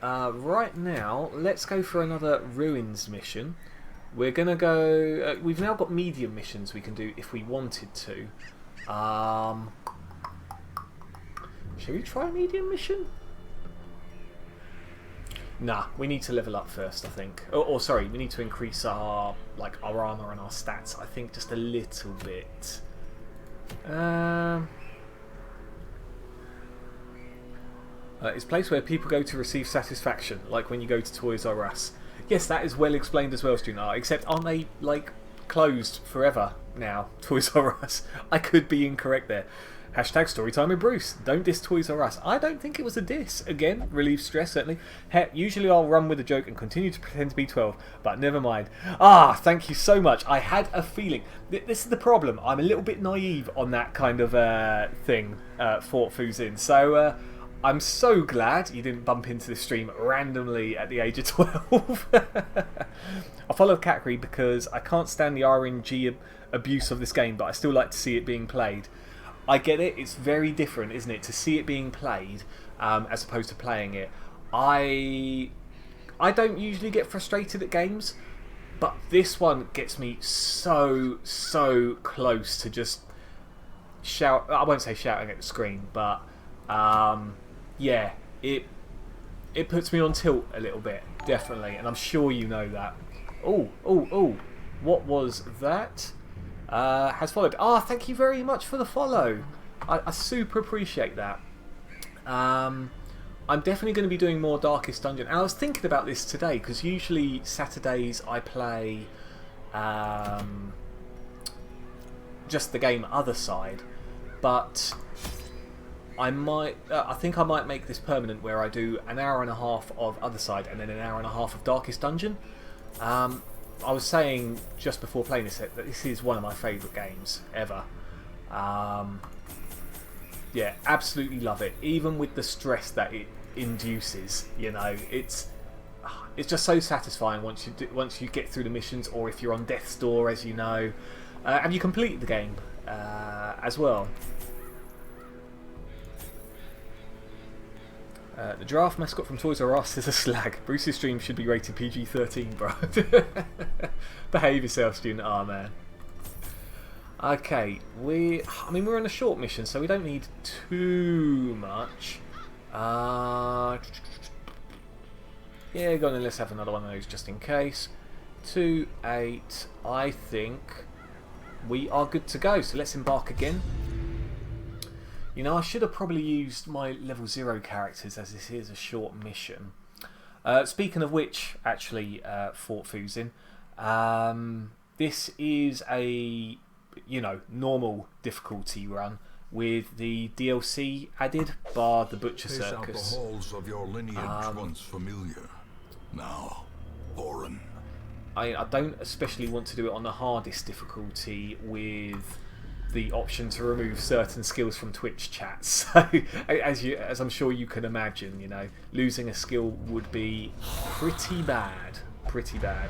Right now, let's go for another Ruins mission. We're going to go... we've now got medium missions we can do if we wanted to. Shall we try a medium mission? Nah, we need to level up first, I think. Or sorry, we need to increase our armor and our stats, I think, just a little bit. It's a place where people go to receive satisfaction, like when you go to Toys R Us. Yes, that is well explained as well, Student Art, except aren't they, closed forever now, Toys R Us? I could be incorrect there. Hashtag Storytime with Bruce. Don't diss Toys R Us. I don't think it was a diss. Again, relieves stress, certainly. Heck, usually I'll run with a joke and continue to pretend to be 12, but never mind. Thank you so much. I had a feeling. This is the problem. I'm a little bit naive on that kind of thing, Fort Foos Inn. So, I'm so glad you didn't bump into the stream randomly at the age of 12. I follow Catcree because I can't stand the RNG abuse of this game, but I still like to see it being played. I get it, it's very different, isn't it, to see it being played as opposed to playing it. I don't usually get frustrated at games, but this one gets me so close to just shout. I won't say shouting at the screen, but yeah, it puts me on tilt a little bit, definitely, and I'm sure you know that. Oh, what was that? Has followed. Thank you very much for the follow. I super appreciate that. I'm definitely going to be doing more Darkest Dungeon. And I was thinking about this today, because usually Saturdays I play just the game Other Side. but I think I might make this permanent, where I do an hour and a half of Other Side and then an hour and a half of Darkest Dungeon. I was saying just before playing this that this is one of my favourite games ever. Yeah, absolutely love it. Even with the stress that it induces, you know, it's just so satisfying once you get through the missions, or if you're on death's door, as you know, and you complete the game as well. The giraffe mascot from Toys R Us is a slag. Bruce's stream should be rated PG-13, bro. Behave yourself, student. Oh man. Okay, we're on a short mission, so we don't need too much. Yeah, go on and let's have another one of those just in case. 2-8. I think we are good to go. So let's embark again. You know, I should have probably used my level 0 characters, as this is a short mission. Speaking of which, actually, Fort Fuzin, this is a, you know, normal difficulty run with the DLC added, bar the Butcher Pace out Circus. the halls of your lineage, once familiar, now foreign. I don't especially want to do it on the hardest difficulty with the option to remove certain skills from Twitch chat. So, as I'm sure you can imagine, you know, losing a skill would be pretty bad. Pretty bad.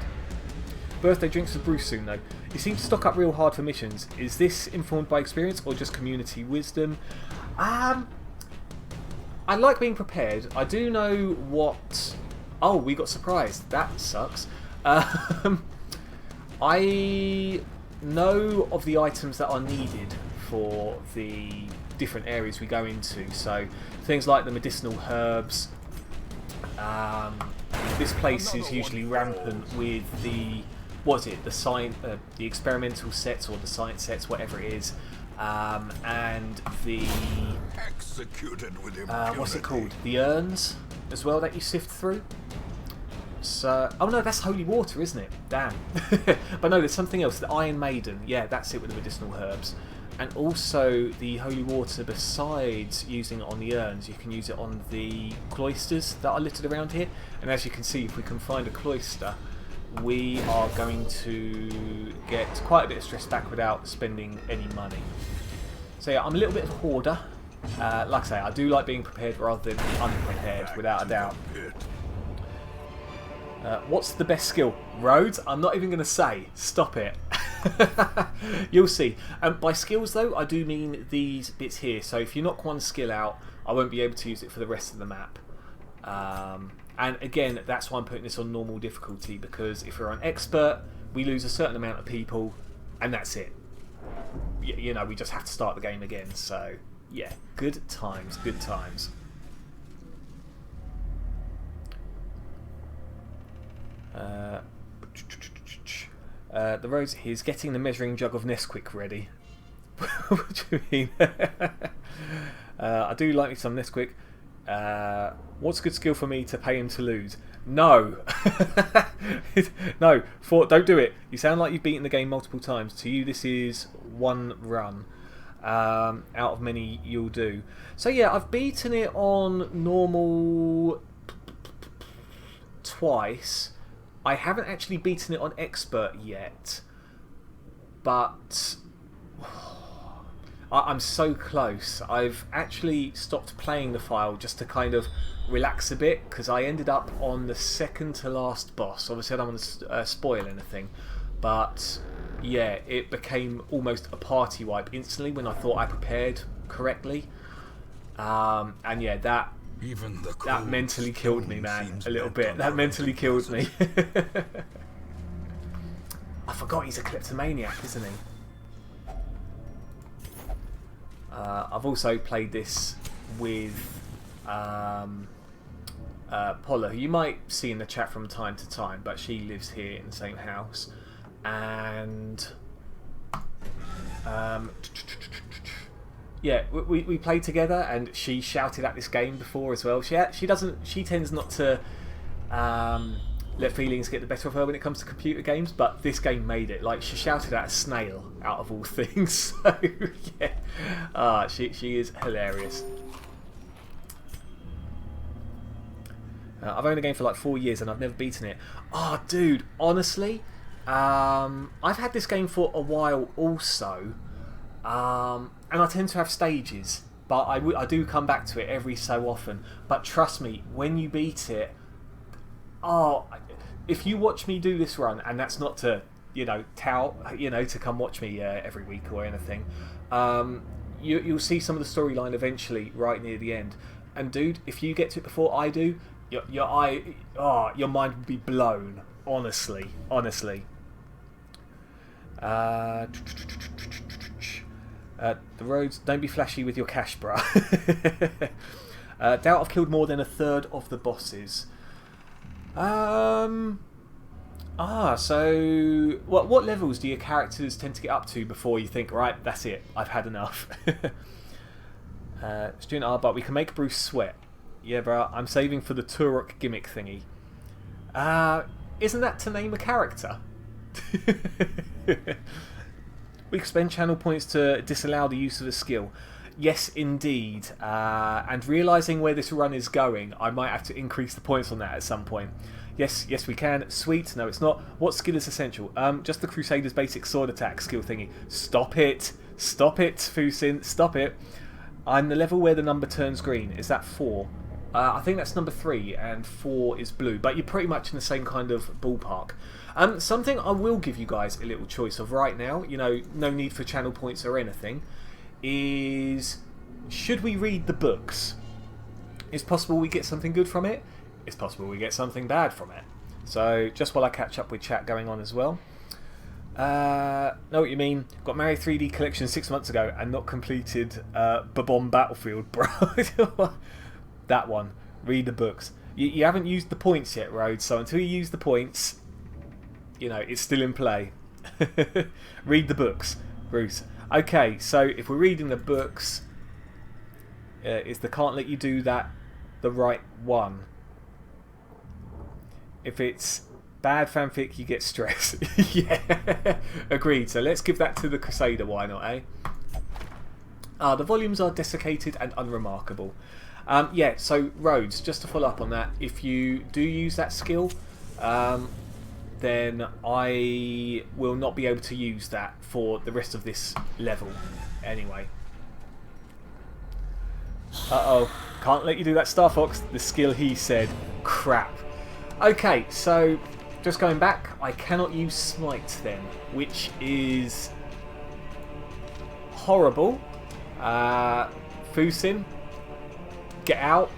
Birthday drinks with Bruce soon, though. You seem to stock up real hard for missions. Is this informed by experience or just community wisdom? I like being prepared. I do know what... Oh, we got surprised. That sucks. I know of the items that are needed for the different areas we go into. So things like the medicinal herbs. This place is usually rampant with the... What is it? The experimental sets or the science sets, whatever it is. And the... Executed with impunity. What's it called? The urns as well that you sift through. So, oh no, that's holy water, isn't it? Damn. But no, there's something else. The Iron Maiden. Yeah, that's it with the medicinal herbs. And also the holy water, besides using it on the urns, you can use it on the cloisters that are littered around here. And as you can see, if we can find a cloister, we are going to get quite a bit of stress back without spending any money. So yeah, I'm a little bit of a hoarder. Like I say, I do like being prepared rather than unprepared, without a doubt. What's the best skill? Roads? I'm not even going to say. Stop it. You'll see. By skills, though, I do mean these bits here. So if you knock one skill out, I won't be able to use it for the rest of the map. And again, that's why I'm putting this on normal difficulty, because if we're on expert, we lose a certain amount of people, and that's it. You know, we just have to start the game again. So, yeah, good times, good times. The roads. He's getting the measuring jug of Nesquik ready. What do you mean? I do like me some Nesquik. What's a good skill for me to pay him to lose? No. No, don't do it. You sound like you've beaten the game multiple times. To you, this is one run out of many you'll do. So yeah, I've beaten it on normal twice. I haven't actually beaten it on expert yet, but I'm so close. I've actually stopped playing the file just to kind of relax a bit, because I ended up on the second to last boss. Obviously I don't want to spoil anything, but yeah, it became almost a party wipe instantly when I thought I prepared correctly. And yeah, that mentally killed me, man, a little bit. That mentally killed me. I forgot he's a kleptomaniac, isn't he? I've also played this with Paula, who you might see in the chat from time to time, but she lives here in the same house. And yeah, we played together, and she shouted at this game before as well. She tends not to let feelings get the better of her when it comes to computer games, but this game made it. Like, she shouted at a snail, out of all things. So, yeah. She is hilarious. I've owned the game for like 4 years and I've never beaten it. Oh, dude, honestly, I've had this game for a while also, and I tend to have stages, but I do come back to it every so often. But trust me, when you beat it, if you watch me do this run, and that's not to, to come watch me every week or anything, you'll see some of the storyline eventually right near the end. And dude, if you get to it before I do, your mind will be blown. Honestly. The roads, don't be flashy with your cash, bruh. Doubt I've killed more than a third of the bosses. So what levels do your characters tend to get up to before you think, right, that's it, I've had enough? Student but we can make Bruce sweat. Yeah, bro, I'm saving for the Turok gimmick thingy. Isn't that to name a character? We can spend channel points to disallow the use of a skill. Yes, indeed. And realising where this run is going, I might have to increase the points on that at some point. Yes, we can. Sweet. No, it's not. What skill is essential? Just the Crusader's basic sword attack skill thingy. Stop it, Fusin. Stop it. I'm the level where the number turns green. Is that 4? I think that's number 3, and 4 is blue. But you're pretty much in the same kind of ballpark. Something I will give you guys a little choice of right now, no need for channel points or anything, is should we read the books? It's possible we get something good from it. It's possible we get something bad from it. So just while I catch up with chat going on as well. Know what you mean. Got Mario 3D Collection 6 months ago and not completed Babon Battlefield, bro. That one. Read the books. You haven't used the points yet, Rhodes, so until you use the points, it's still in play. Read the books, Bruce. Okay, so if we're reading the books, is the can't let you do that the right one? If it's bad fanfic, you get stress. Yeah, agreed. So let's give that to the Crusader, why not, eh? The volumes are desiccated and unremarkable. Yeah, so Rhodes, just to follow up on that, if you do use that skill, then I will not be able to use that for the rest of this level anyway. Uh-oh, can't let you do that, Star Fox. The skill he said. Crap. Okay, so just going back, I cannot use Smite then, which is horrible. Fusin, get out.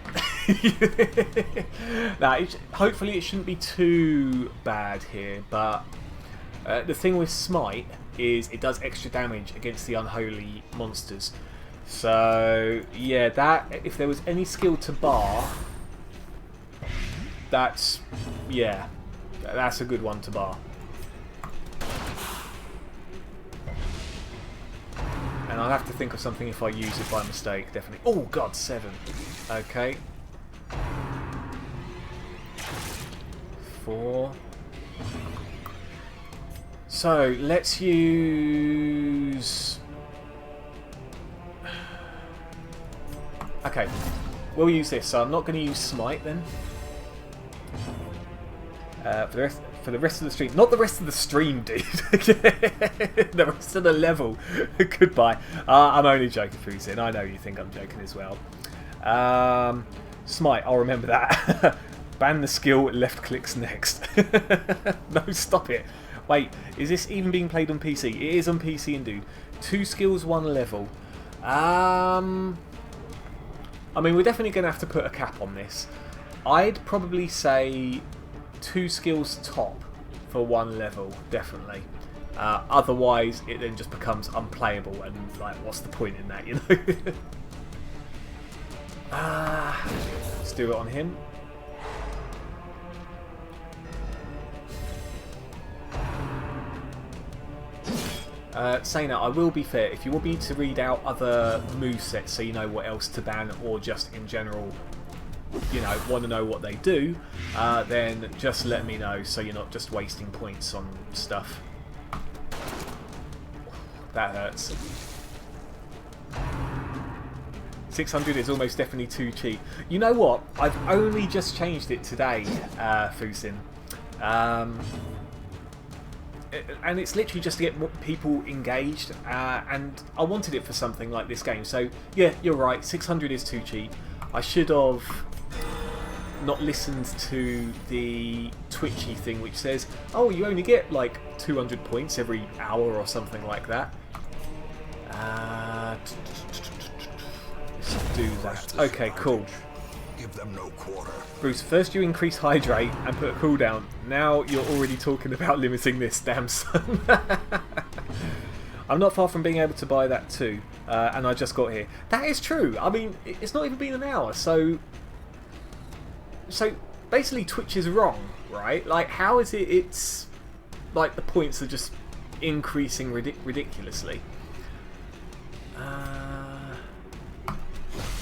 Now, hopefully it shouldn't be too bad here, but the thing with Smite is it does extra damage against the unholy monsters. So yeah, that if there was any skill to bar, that's a good one to bar. And I'll have to think of something if I use it by mistake, definitely. Oh god, 7. Okay. 4. So let's use... Okay, we'll use this. So I'm not going to use Smite then. For the rest of the stream. Not the rest of the stream, dude. The rest of the level. Goodbye. I'm only joking, Fusin. I know you think I'm joking as well. Smite, I'll remember that. Ban the skill, left clicks next. No, stop it. Wait, is this even being played on PC? It is on PC, indeed. 2 skills, 1 level. I mean, we're definitely going to have to put a cap on this. I'd probably say 2 skills top for 1 level, definitely. Otherwise, it then just becomes unplayable, and like, what's the point in that, you know? Let's do it on him. Saying that, I will be fair, if you want me to read out other movesets so you know what else to ban, or just in general want to know what they do, then just let me know so you're not just wasting points on stuff. That hurts. 600 is almost definitely too cheap. You know what? I've only just changed it today, Fusin. And it's literally just to get people engaged, and I wanted it for something like this game. So yeah, you're right, 600 is too cheap. I should have not listened to the Twitchy thing which says, oh, you only get like 200 points every hour or something like that. Let's do that. Okay, cool. Give them no quarter. Bruce, first you increase hydrate and put a cooldown. Now you're already talking about limiting this, damn son. I'm not far from being able to buy that too, and I just got here. That is true. I mean, it's not even been an hour, so basically Twitch is wrong, right? Like, how is it? It's like the points are just increasing ridiculously.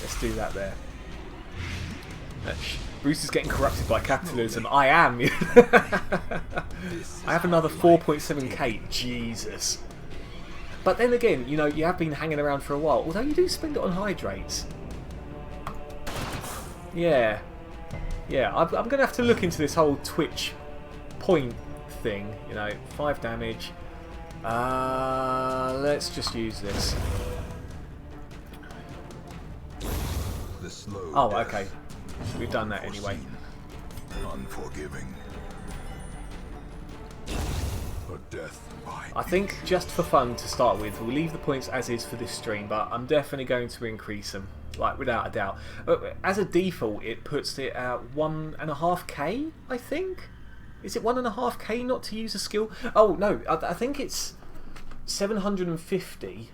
Let's do that there. Bruce is getting corrupted by capitalism. I am. I have another 4.7k. Jesus. But then again, you have been hanging around for a while. Although you do spend it on hydrates. Yeah. Yeah, I'm going to have to look into this whole Twitch point thing. 5 damage. Let's just use this. Oh, okay. We've done that anyway. Unforgiving. A death by I think just for fun to start with, we'll leave the points as is for this stream, but I'm definitely going to increase them, like without a doubt. As a default, it puts it at 1.5k, I think. Is it 1.5k not to use a skill? Oh no, I think it's 750.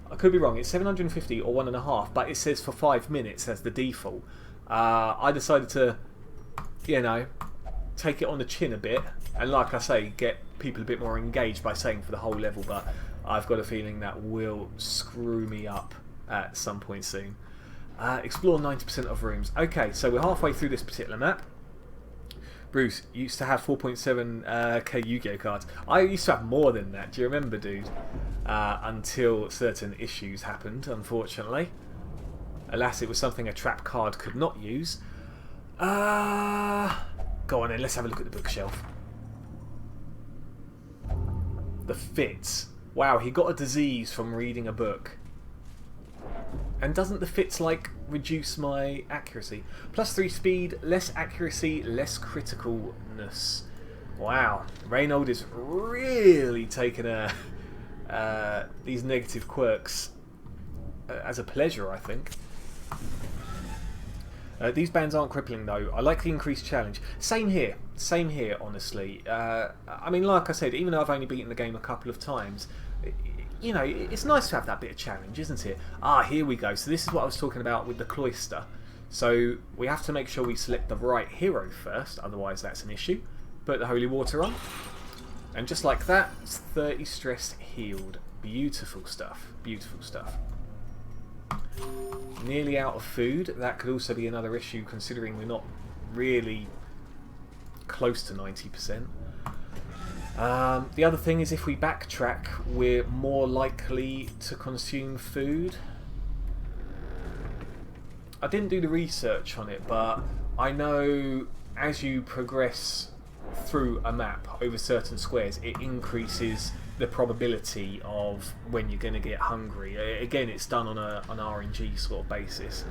I could be wrong. It's 750 or 1.5, but it says for 5 minutes as the default. I decided to, take it on the chin a bit, and like I say, get people a bit more engaged by saying for the whole level, but I've got a feeling that will screw me up at some point soon. Explore 90% of rooms. Okay, so we're halfway through this particular map. Bruce used to have 4.7k Yu-Gi-Oh cards. I used to have more than that. Do you remember, dude? Until certain issues happened, unfortunately. Alas, it was something a trap card could not use. Go on then, let's have a look at the bookshelf. The Fits. Wow, he got a disease from reading a book. And doesn't the Fits, like, reduce my accuracy? +3 speed, less accuracy, less criticalness. Wow, Reynold is really taking these negative quirks as a pleasure, I think. These bands aren't crippling though. I like the increased challenge. Same here, honestly. I mean, like I said, even though I've only beaten the game a couple of times, it's nice to have that bit of challenge, isn't it? Here we go. So this is what I was talking about with the cloister. So we have to make sure we select the right hero first, otherwise that's an issue. Put the holy water on, and just like that, it's 30 stress healed. Beautiful stuff. Beautiful stuff. Nearly out of food. That could also be another issue, considering we're not really close to 90%. The other thing is, if we backtrack, we're more likely to consume food. I didn't do the research on it, but I know as you progress through a map over certain squares, it increases the probability of when you're going to get hungry. Again, it's done on an RNG sort of basis.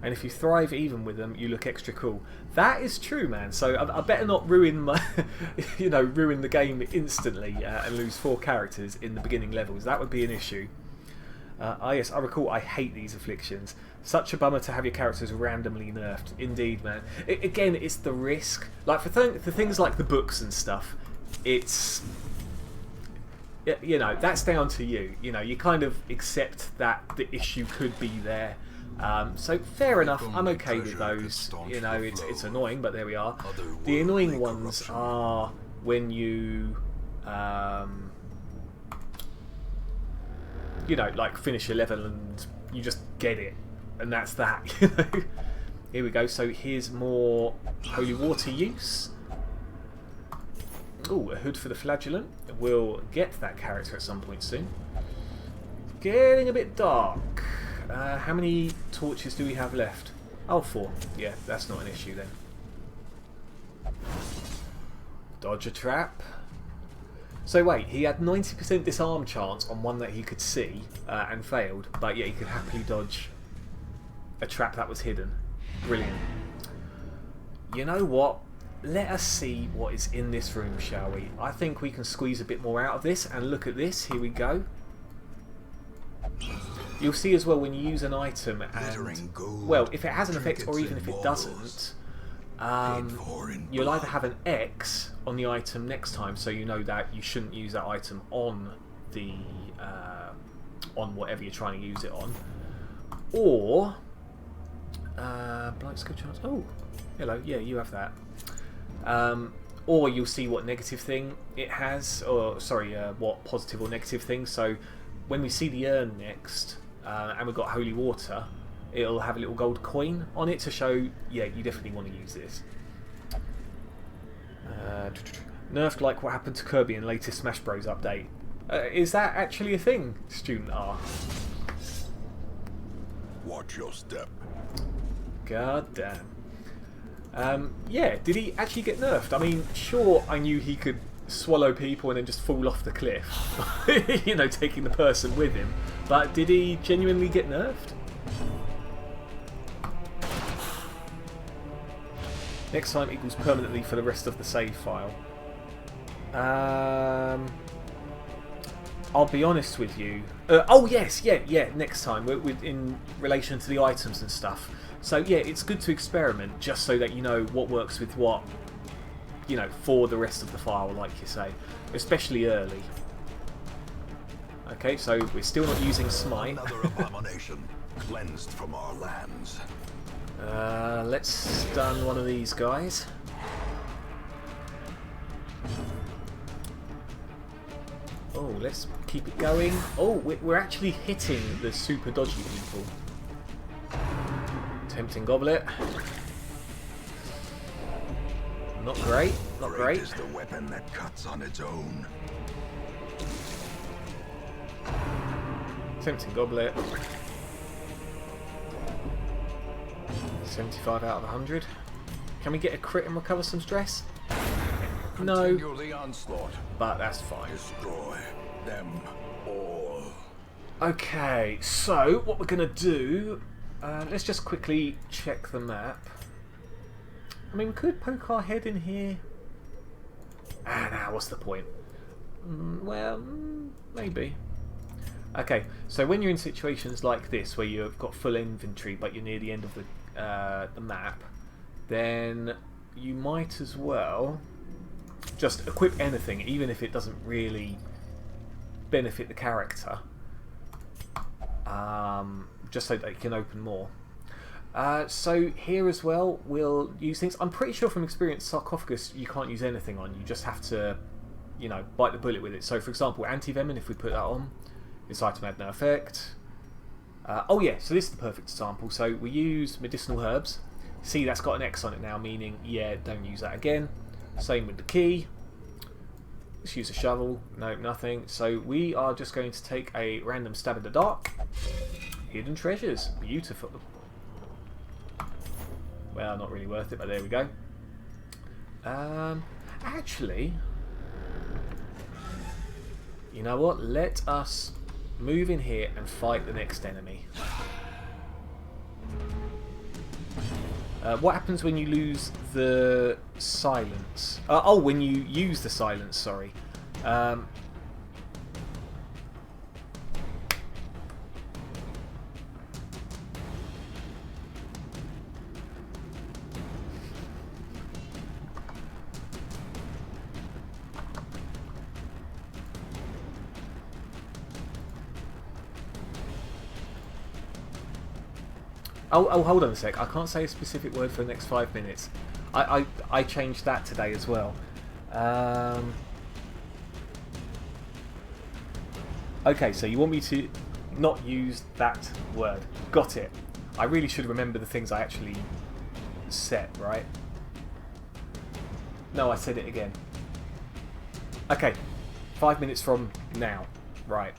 And if you thrive even with them, you look extra cool. That is true, man. So I better not ruin my, ruin the game instantly and lose 4 characters in the beginning levels. That would be an issue. Yes, I recall. I hate these afflictions. Such a bummer to have your characters randomly nerfed. Indeed, man. Again, it's the risk. Like for things like the books and stuff, it's that's down to you. You kind of accept that the issue could be there. So fair enough, I'm okay with those. It's annoying, but there we are. The annoying ones are when you like finish a level and you just get it, and that's that. Here we go. So here's more holy water use. Oh, a hood for the flagellant. We'll get that character at some point soon. Getting a bit dark. How many torches do we have left? Oh, 4. Yeah, that's not an issue then. Dodge a trap. So wait, he had 90% disarm chance on one that he could see and failed, but yeah, he could happily dodge a trap that was hidden. Brilliant. You know what? Let us see what is in this room, shall we? I think we can squeeze a bit more out of this, and look at this. Here we go. You'll see as well when you use an item, and well, if it has an effect or even if it doesn't, you'll either have an X on the item next time, so you know that you shouldn't use that item on the on whatever you're trying to use it on, or blind skill chance. Oh, hello. Yeah, you have that. Or you'll see what negative thing it has, or sorry, what positive or negative thing. So when we see the urn next, and we've got holy water, it'll have a little gold coin on it to show, yeah, you definitely want to use this. Nerfed like what happened to Kirby in latest Smash Bros. Update. Is that actually a thing, Student R? Watch your step. God damn. Yeah, did he actually get nerfed? I mean, sure, I knew he could swallow people and then just fall off the cliff. You know, taking the person with him. But did he genuinely get nerfed? Next time equals permanently for the rest of the save file. I'll be honest with you. Oh yes, yeah. Next time, in relation to the items and stuff. So yeah, it's good to experiment just so that you know what works with what, you know, for the rest of the file, like you say, especially early. Okay, so we're still not using smite. Another abomination cleansed from our lands. Let's stun one of these guys. Oh, let's keep it going. Oh, we're actually hitting the super dodgy people. Tempting goblet. Not great, not great. Is the weapon that cuts on its own. Tempting goblet. 75 out of 100. Can we get a crit and recover some stress? No, Continue the onslaught. but that's fine. Destroy them all. Okay, so what we're going to do, let's just quickly check the map. I mean, we could poke our head in here. Nah, what's the point? Well, maybe. Okay, so when you're in situations like this, where you've got full inventory, but you're near the end of the map, then you might as well just equip anything, even if it doesn't really benefit the character, just so that you can open more. So here as well, we'll use things. I'm pretty sure from experience, Sarcophagus you can't use anything on. You just have to, you know, bite the bullet with it. So for example, anti-venom, if we put that on, this item had no effect. Oh yeah, so this is the perfect example. So we use medicinal herbs. See, that's got an X on it now, meaning, yeah, don't use that again. Same with the key. Let's use a shovel. No, nothing. So we are just going to take a random stab in the dark. Hidden treasures. Beautiful. Well, not really worth it, but there we go. Actually, you know what? Let us move in here and fight the next enemy. What happens when you lose the silence? Oh, when you use the silence, sorry. Oh, hold on a sec. I can't say a specific word for the next 5 minutes. I changed that today as well. Okay, so you want me to not use that word. Got it. I really should remember the things I actually set, right? No, I said it again. Okay, 5 minutes from now, right.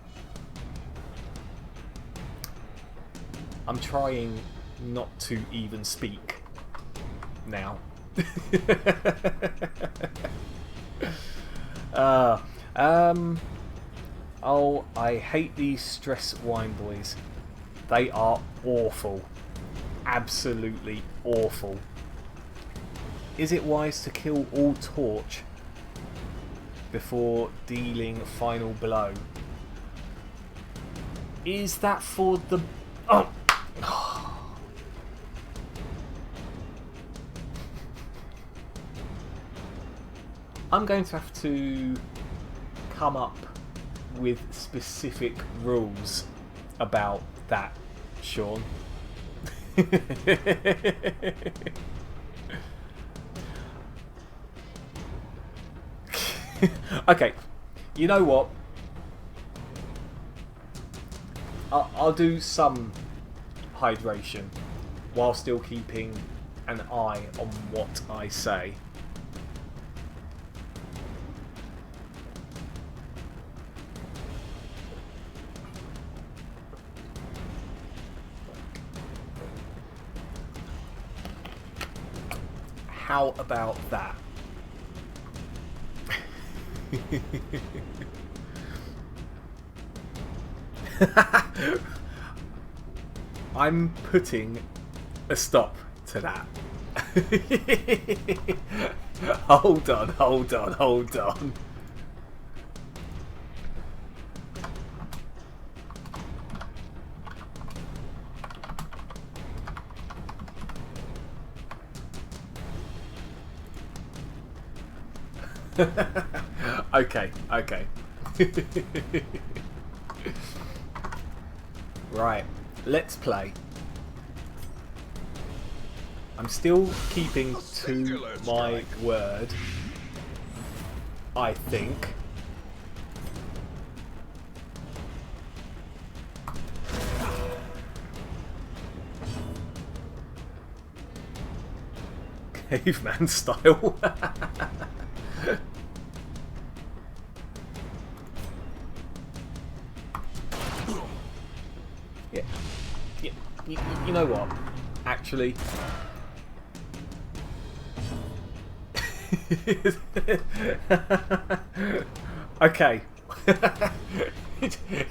I'm trying not to even speak now. Oh, I hate these stress wine boys. They are awful. Absolutely awful. Is it wise to kill all torch before dealing final blow? Is that for the... Oh! I'm going to have to come up with specific rules about that, Sean. Okay, you know what? I'll do some hydration while still keeping an eye on what I say. How about that? I'm putting a stop to that. Hold on, hold on, hold on. Okay, okay. Right, let's play. I'm still keeping to my word, I think. Caveman style. Yeah, you know what? Actually, okay.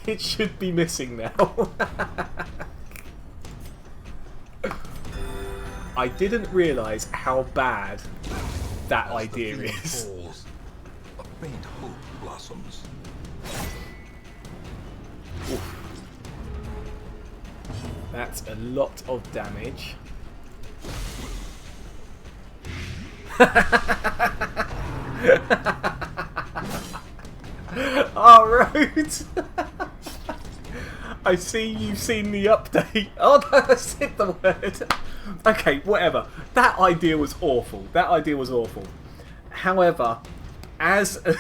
It should be missing now. I didn't realise how bad that idea is. Falls, a faint hope blossoms. Oof. That's a lot of damage. Oh, right. I see you've seen the update. Oh no, I said the word. Okay, whatever. That idea was awful. That idea was awful. However, as a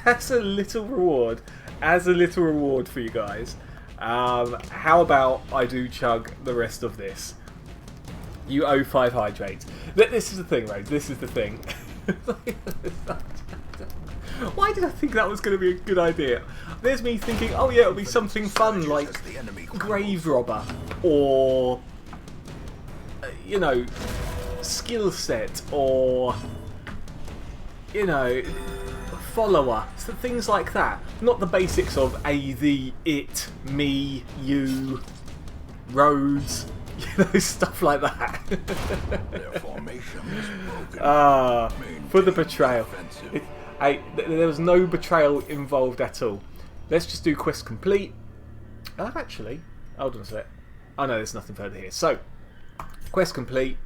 as a little reward, for you guys, how about I do chug the rest of this? You owe 5 hydrates. This is the thing, right? This is the thing. Why did I think that was going to be a good idea? There's me thinking, oh yeah, it'll be something fun like Grave Robber or, you know, skill set or, you know, follower, so things like that. Not the basics of a, the, it, me, you, roads, you know, stuff like that. Their formation is broken. For the betrayal. There was no betrayal involved at all. Let's just do quest complete. Actually, hold on a sec. Oh no, there's nothing further here. So, quest complete.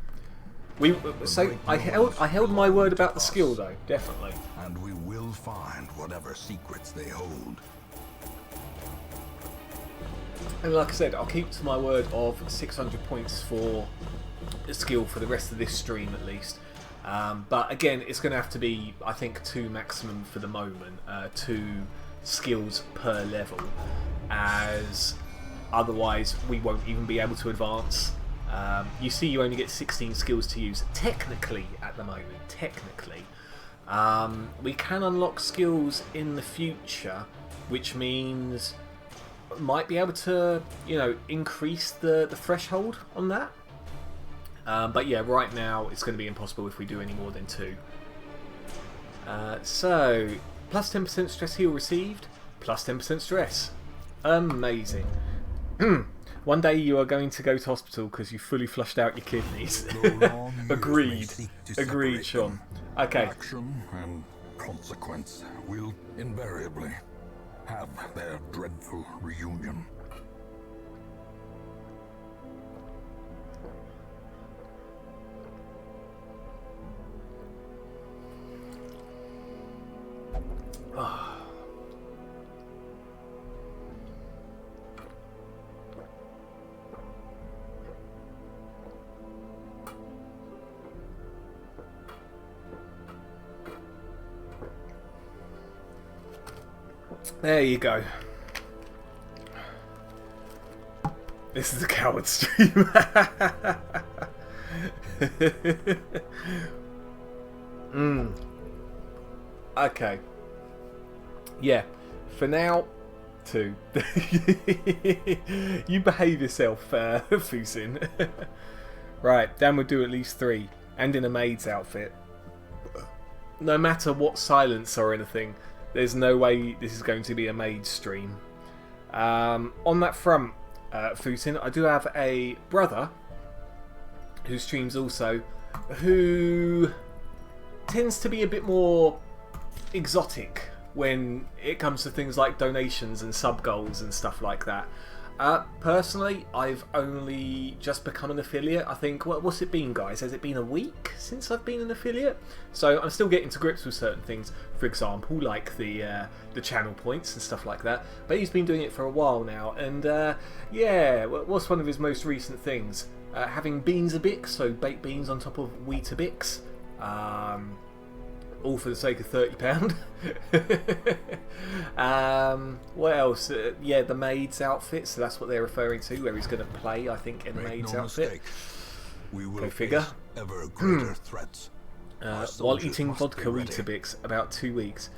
I held my word about the skill though, definitely. And we will find whatever secrets they hold. And like I said, I'll keep to my word of 600 points for the skill for the rest of this stream at least. But again, it's going to have to be, I think, 2 maximum for the moment. 2 skills per level. As Otherwise, we won't even be able to advance. You see, you only get 16 skills to use, technically, at the moment. Technically. We can unlock skills in the future, which means might be able to, you know, increase the threshold on that. But yeah, right now it's going to be impossible if we do any more than 2. So, plus 10% stress heal received, plus 10% stress. Amazing. One day you are going to go to hospital because you fully flushed out your kidneys. Agreed. Agreed, Sean. Okay. Action and consequence will invariably have their dreadful reunion. There you go. This is a coward stream. Okay. Yeah. For now, 2. You behave yourself, Fusin. Right, Dan would do at least 3. And in a maid's outfit. No matter what silence or anything, there's no way this is going to be a maid stream. On that front, Fusin, I do have a brother who streams also, who tends to be a bit more exotic when it comes to things like donations and sub goals and stuff like that. Personally, I've only just become an affiliate. I think, what's it been, guys? Has it been a week since I've been an affiliate? So I'm still getting to grips with certain things. For example, like the channel points and stuff like that. But he's been doing it for a while now, and yeah, what's one of his most recent things? Having Beans-a-Bix, so baked beans on top of Weetabix. All for the sake of £30. What else? Yeah, the maid's outfit. So that's what they're referring to, where he's going to play, I think, in the maid's outfit. We will Go figure. Ever greater threats. While eating vodka Weetabix, about 2 weeks.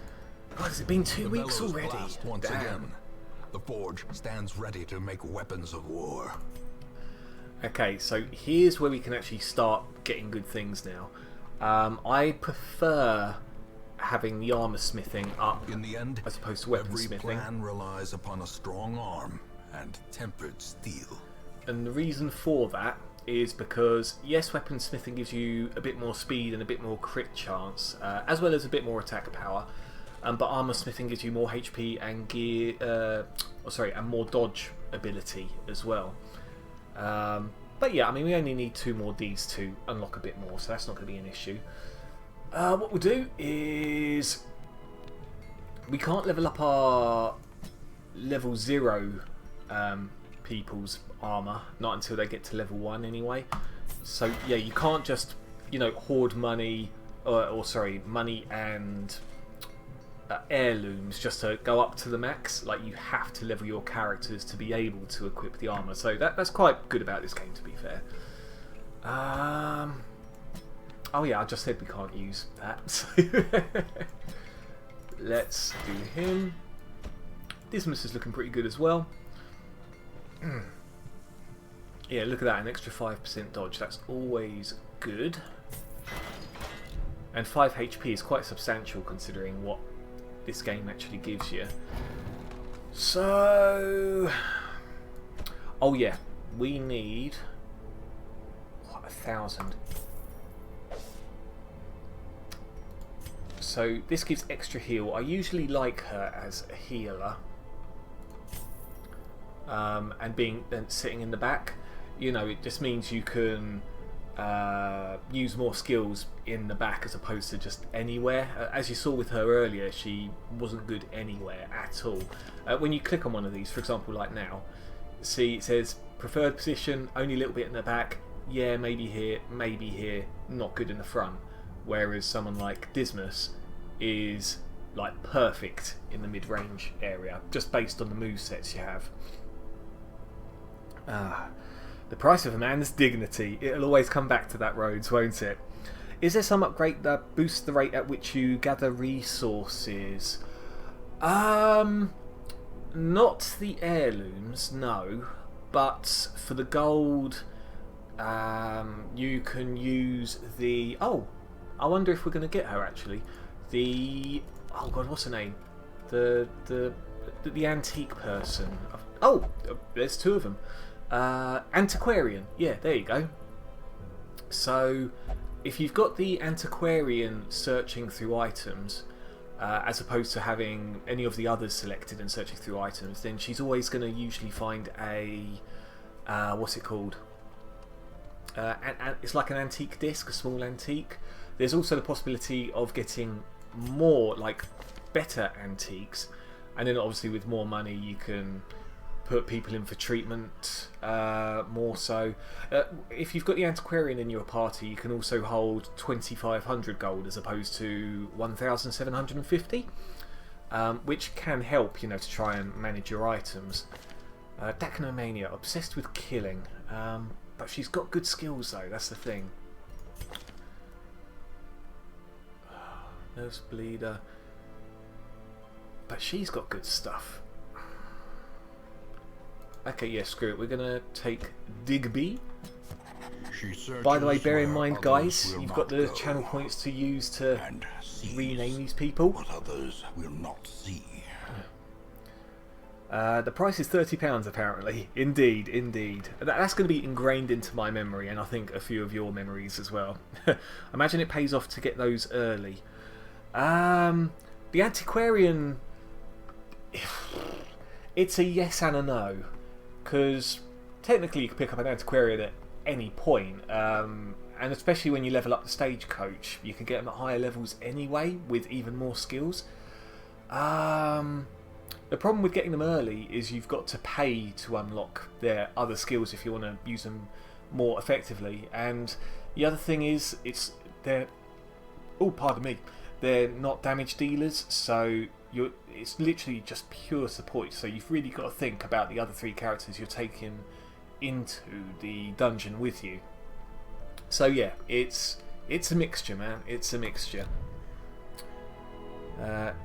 God, has it been 2 weeks already? Once Damn. again, the forge stands ready to make weapons of war. Okay, so here's where we can actually start getting good things now. I prefer having the armor smithing up In the end, as opposed to weapon every smithing. plan relies upon a strong arm and tempered steel. And the reason for that is because, yes, weapon smithing gives you a bit more speed and a bit more crit chance, as well as a bit more attack power. But armor smithing gives you more HP and gear, and more dodge ability as well. But yeah, I mean, we only need 2 more Ds to unlock a bit more, so that's not going to be an issue. What we'll do is we can't level up our level 0 people's armor, not until they get to level 1 anyway. So yeah, you can't just, you know, hoard money, money and heirlooms just to go up to the max. Like, you have to level your characters to be able to equip the armor. So that's quite good about this game, to be fair. Oh yeah, I just said we can't use that. So let's do him. Dismas is looking pretty good as well. Yeah, look at that, an extra 5% dodge. That's always good. And 5 HP is quite substantial considering what this game actually gives you. So, oh yeah, we need 1,000. So this gives extra heal. I usually like her as a healer, and sitting in the back. You know, it just means you can use more skills in the back as opposed to just anywhere. As you saw with her earlier, she wasn't good anywhere at all. When you click on one of these, for example, like now, see it says preferred position, only a little bit in the back. Yeah, maybe here, not good in the front. Whereas someone like Dismas is like perfect in the mid-range area, just based on the movesets you have. The price of a man's dignity. It'll always come back to that, Rhodes, won't it? Is there some upgrade that boosts the rate at which you gather resources? Not the heirlooms, no. But for the gold, you can use the... Oh, I wonder if we're going to get her, actually. The... Oh, God, what's her name? The antique person. Oh, there's two of them. Antiquarian. Yeah, there you go. So, if you've got the antiquarian searching through items, as opposed to having any of the others selected and searching through items, then she's always going to usually find a... what's it called? It's like an antique disc, a small antique. There's also the possibility of getting more, like, better antiques. And then obviously with more money you can put people in for treatment more so. If you've got the antiquarian in your party, you can also hold 2,500 gold as opposed to 1,750, which can help, you know, to try and manage your items. Dakinomania, obsessed with killing, but she's got good skills though, that's the thing. Nurse Bleeder, but she's got good stuff. Okay, yeah, screw it. We're gonna take Digby. By the way, bear in mind, guys, you've got the channel points to use to rename these people. What others will not see. The price is £30 apparently. Indeed, indeed. That's going to be ingrained into my memory, and I think a few of your memories as well. Imagine it pays off to get those early. The antiquarian, it's a yes and a no, because technically you can pick up an antiquarian at any point, and especially when you level up the stagecoach, you can get them at higher levels anyway with even more skills. The problem with getting them early is you've got to pay to unlock their other skills if you want to use them more effectively, and the other thing is they're not damage dealers, so it's literally just pure support, so you've really got to think about the other three characters you're taking into the dungeon with you. So yeah, it's a mixture, man. It's a mixture.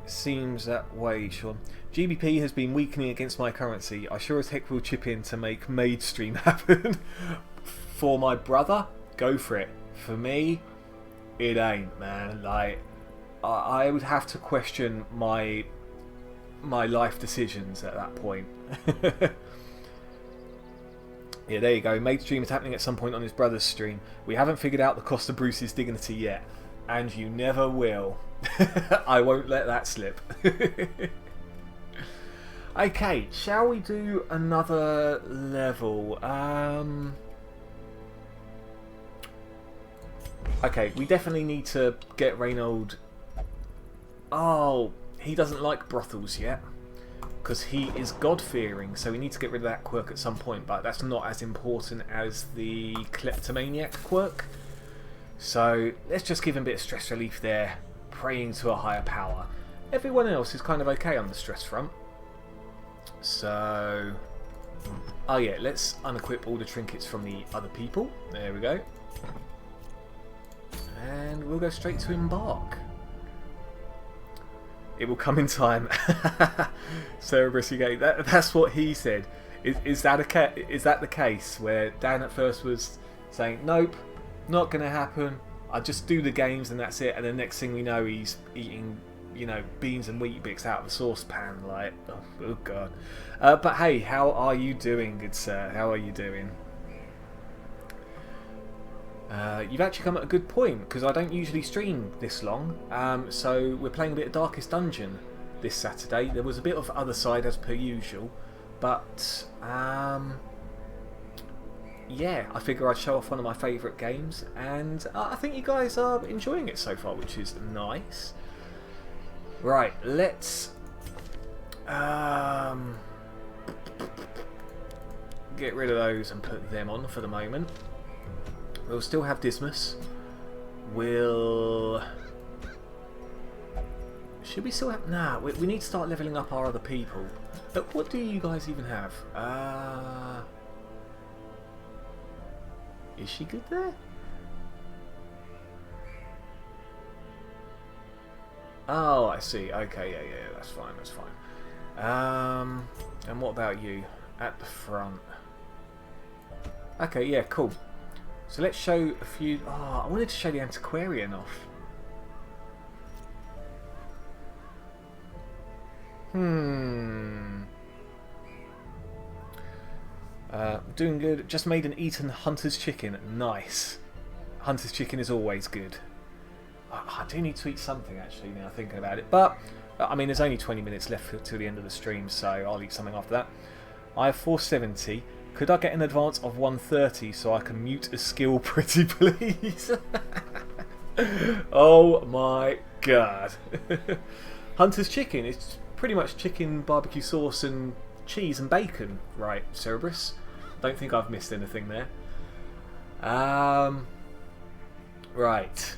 Seems that way, Sean. GBP has been weakening against my currency. I sure as heck will chip in to make Maid Stream happen. For my brother, go for it. For me, it ain't, man. Like, I would have to question my life decisions at that point. Yeah, there you go. Maid Stream is happening at some point on his brother's stream. We haven't figured out the cost of Bruce's dignity yet, and you never will. I won't let that slip. Okay, shall we do another level? Okay, we definitely need to get Reynold. Oh, he doesn't like brothels yet, because he is God-fearing, so we need to get rid of that quirk at some point, but that's not as important as the kleptomaniac quirk. So let's just give him a bit of stress relief there, praying to a higher power. Everyone else is kind of okay on the stress front. So, oh yeah, let's unequip all the trinkets from the other people. There we go. And we'll go straight to embark. It will come in time. Cerberus, that's what he said. Is that the case where Dan at first was saying, nope, not going to happen, I just do the games and that's it, and the next thing we know he's eating, you know, beans and wheat bix out of a saucepan, like, oh god. But hey, how are you doing, good sir? How are you doing? You've actually come at a good point, because I don't usually stream this long, so we're playing a bit of Darkest Dungeon this Saturday. There was a bit of Other Side as per usual, but yeah, I figure I'd show off one of my favourite games, and I think you guys are enjoying it so far, which is nice. Right, let's get rid of those and put them on for the moment. We'll still have Dismas. Should we still have... Nah, we need to start levelling up our other people. But what do you guys even have? Is she good there? Oh, I see. Okay, yeah, that's fine, that's fine. And what about you? At the front. Okay, yeah, cool. So let's show a few... Oh, I wanted to show the antiquarian off. Doing good. Just made and eaten Hunter's chicken. Nice. Hunter's chicken is always good. I do need to eat something actually now thinking about it. But, I mean, there's only 20 minutes left till the end of the stream, so I'll eat something after that. I have 470. Could I get an advance of 130 so I can mute a skill, pretty please? Oh my god. Hunter's chicken. It's pretty much chicken, barbecue sauce and cheese and bacon. Right, Cerberus? Don't think I've missed anything there. Right.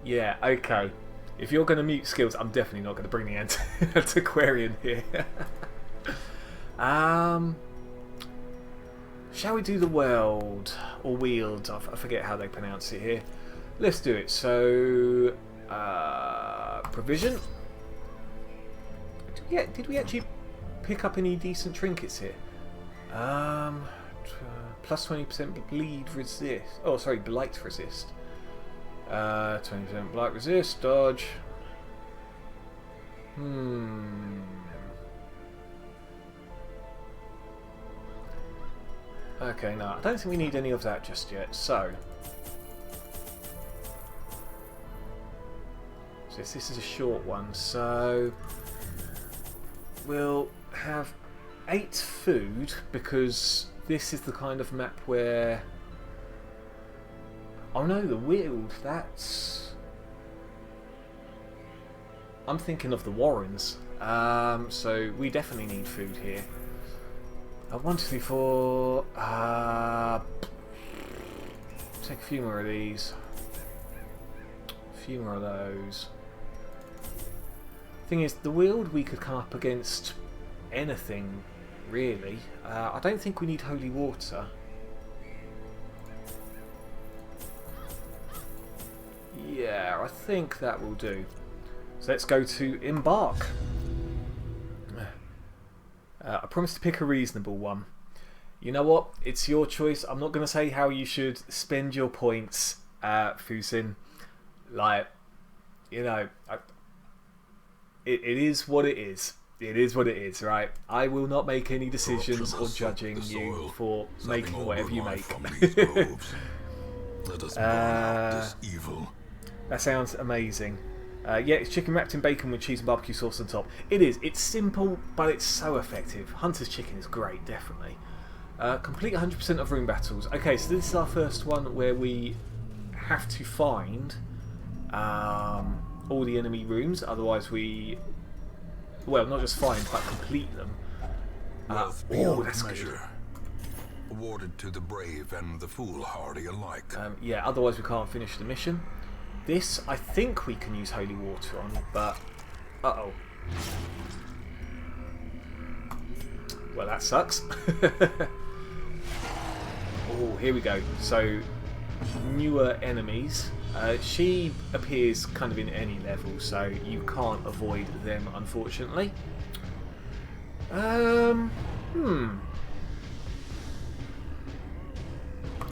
Yeah, okay. If you're going to mute skills, I'm definitely not going to bring the antiquarian here. Shall we do the world? Or wield? I forget how they pronounce it here. Let's do it. So, provision. Did we actually pick up any decent trinkets here? Plus 20% bleed resist. Oh, sorry, blight resist. 20% blight resist, dodge. Okay, no, I don't think we need any of that just yet. So this is a short one, so we'll have 8 food because this is the kind of map where... Oh no, the wield, that's... I'm thinking of the Warrens. So we definitely need food here. 1, 2, 3, 4... take a few more of these. A few more of those. Thing is, the wield we could come up against anything, really. I don't think we need holy water. Yeah, I think that will do. So let's go to embark. I promise to pick a reasonable one. You know what? It's your choice. I'm not going to say how you should spend your points, Fusin. Like, you know, it is what it is. It is what it is, right? I will not make any decisions or judging you for making whatever you make. Let us burn out this evil. That sounds amazing. Yeah, it's chicken wrapped in bacon with cheese and barbecue sauce on top. It is. It's simple, but it's so effective. Hunter's chicken is great, definitely. Complete 100% of room battles. Okay, so this is our first one where we have to find all the enemy rooms. Otherwise we... Well, not just find, but complete them. Oh, that's good. Awarded to the brave and the foolhardy alike. Yeah, otherwise we can't finish the mission. This, I think we can use holy water on, but... Uh-oh. Well, that sucks. Oh, here we go. So, newer enemies. She appears kind of in any level, so you can't avoid them, unfortunately. Yeah,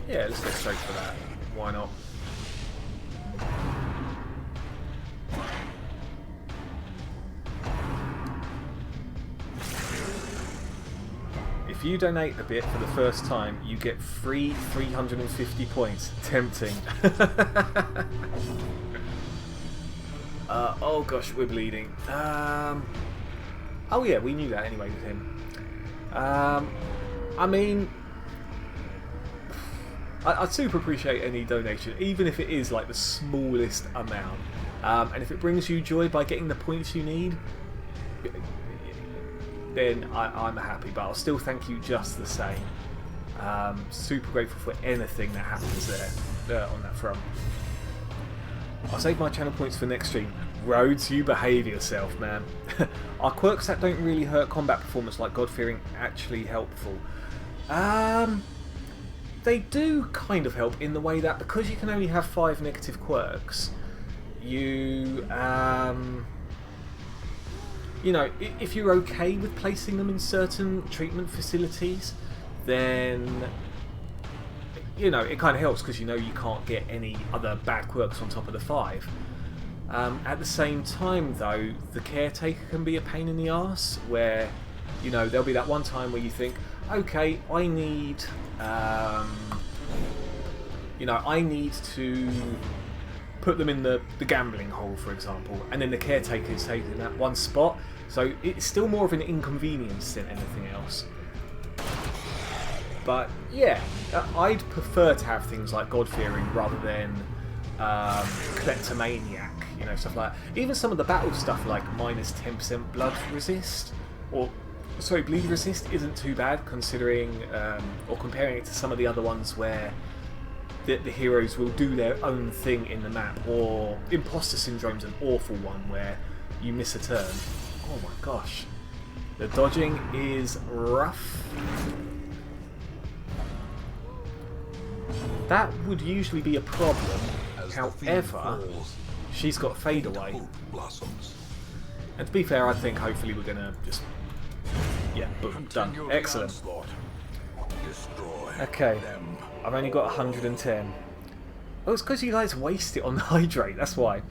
let's go straight for that. Why not? If you donate a bit for the first time, you get free 350 points. Tempting. Oh gosh, we're bleeding. Oh yeah, we knew that anyway with him. I mean, I'd super appreciate any donation, even if it is like the smallest amount. And if it brings you joy by getting the points you need, then I'm happy, but I'll still thank you just the same. Super grateful for anything that happens there on that front. I'll save my channel points for next stream. Rhodes, you behave yourself, man. Are quirks that don't really hurt combat performance like God-fearing actually helpful? they do kind of help in the way that because you can only have 5 negative quirks, you you know, if you're okay with placing them in certain treatment facilities, then you know it kind of helps because you know you can't get any other bad quirks on top of the 5. At the same time, though, the caretaker can be a pain in the arse. Where you know there'll be that one time where you think, okay, I need you know, I need to put them in the gambling hole, for example, and then the caretaker is taking that one spot, so it's still more of an inconvenience than anything else. But yeah, I'd prefer to have things like God-fearing rather than kleptomaniac, you know, stuff like that. Even some of the battle stuff like minus 10% blood resist, or sorry, bleed resist isn't too bad considering, or comparing it to some of the other ones where the heroes will do their own thing in the map, or Imposter Syndrome's an awful one where you miss a turn. Oh my gosh. The dodging is rough. That would usually be a problem. However, she's got fade away. And to be fair, I think hopefully we're going to just... yeah, boom, done. Excellent. Okay. I've only got 110. Oh, it's because you guys waste it on hydrate, that's why.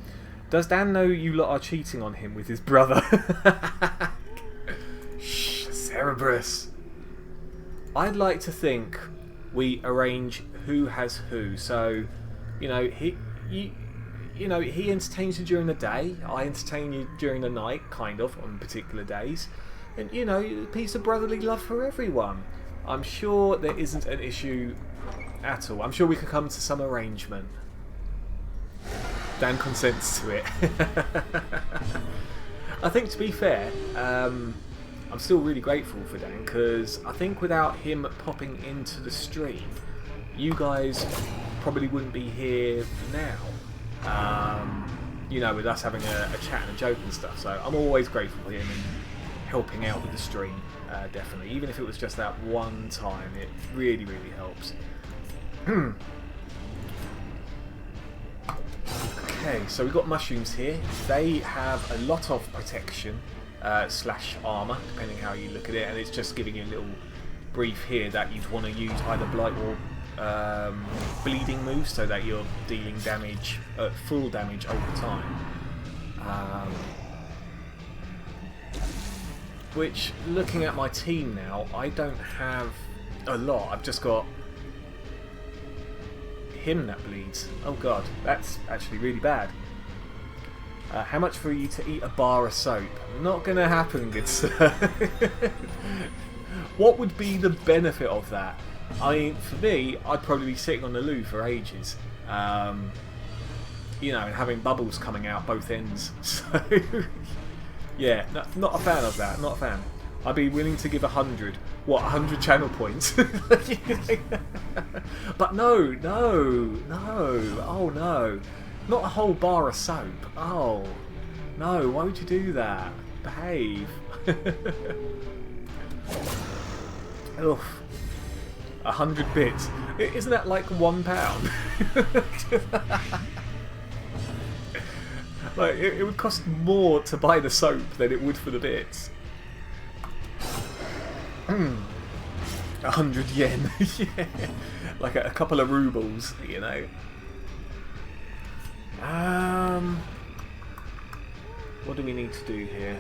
Does Dan know you lot are cheating on him with his brother? Shh, Cerberus. I'd like to think we arrange who has who. So, you know, he entertains you during the day. I entertain you during the night, kind of, on particular days. And, you know, a piece of brotherly love for everyone. I'm sure there isn't an issue at all. I'm sure we could come to some arrangement. Dan consents to it. I think, to be fair, I'm still really grateful for Dan, because I think without him popping into the stream, you guys probably wouldn't be here now. You know, with us having a chat and a joke and stuff. So I'm always grateful for him and helping out with the stream, definitely. Even if it was just that one time, it really, really helps. Okay, so we've got mushrooms here. They have a lot of protection slash armour, depending how you look at it, and it's just giving you a little brief here that you'd want to use either blight or bleeding moves so that you're dealing damage, full damage over time. Which, looking at my team now, I don't have a lot. I've just got him that bleeds. Oh god, that's actually really bad. How much for you to eat a bar of soap? Not gonna happen, good sir. What would be the benefit of that? I mean, for me, I'd probably be sitting on the loo for ages. You know, and having bubbles coming out both ends. So, yeah, not a fan of that. Not a fan. I'd be willing to give 100. What, 100 channel points? But no. Oh no. Not a whole bar of soap. Oh. No, why would you do that? Behave. Oof. 100 bits. Isn't that like £1? Like, it would cost more to buy the soap than it would for the bits. 100 yen. Yeah. Like a couple of rubles, you know. What do we need to do here?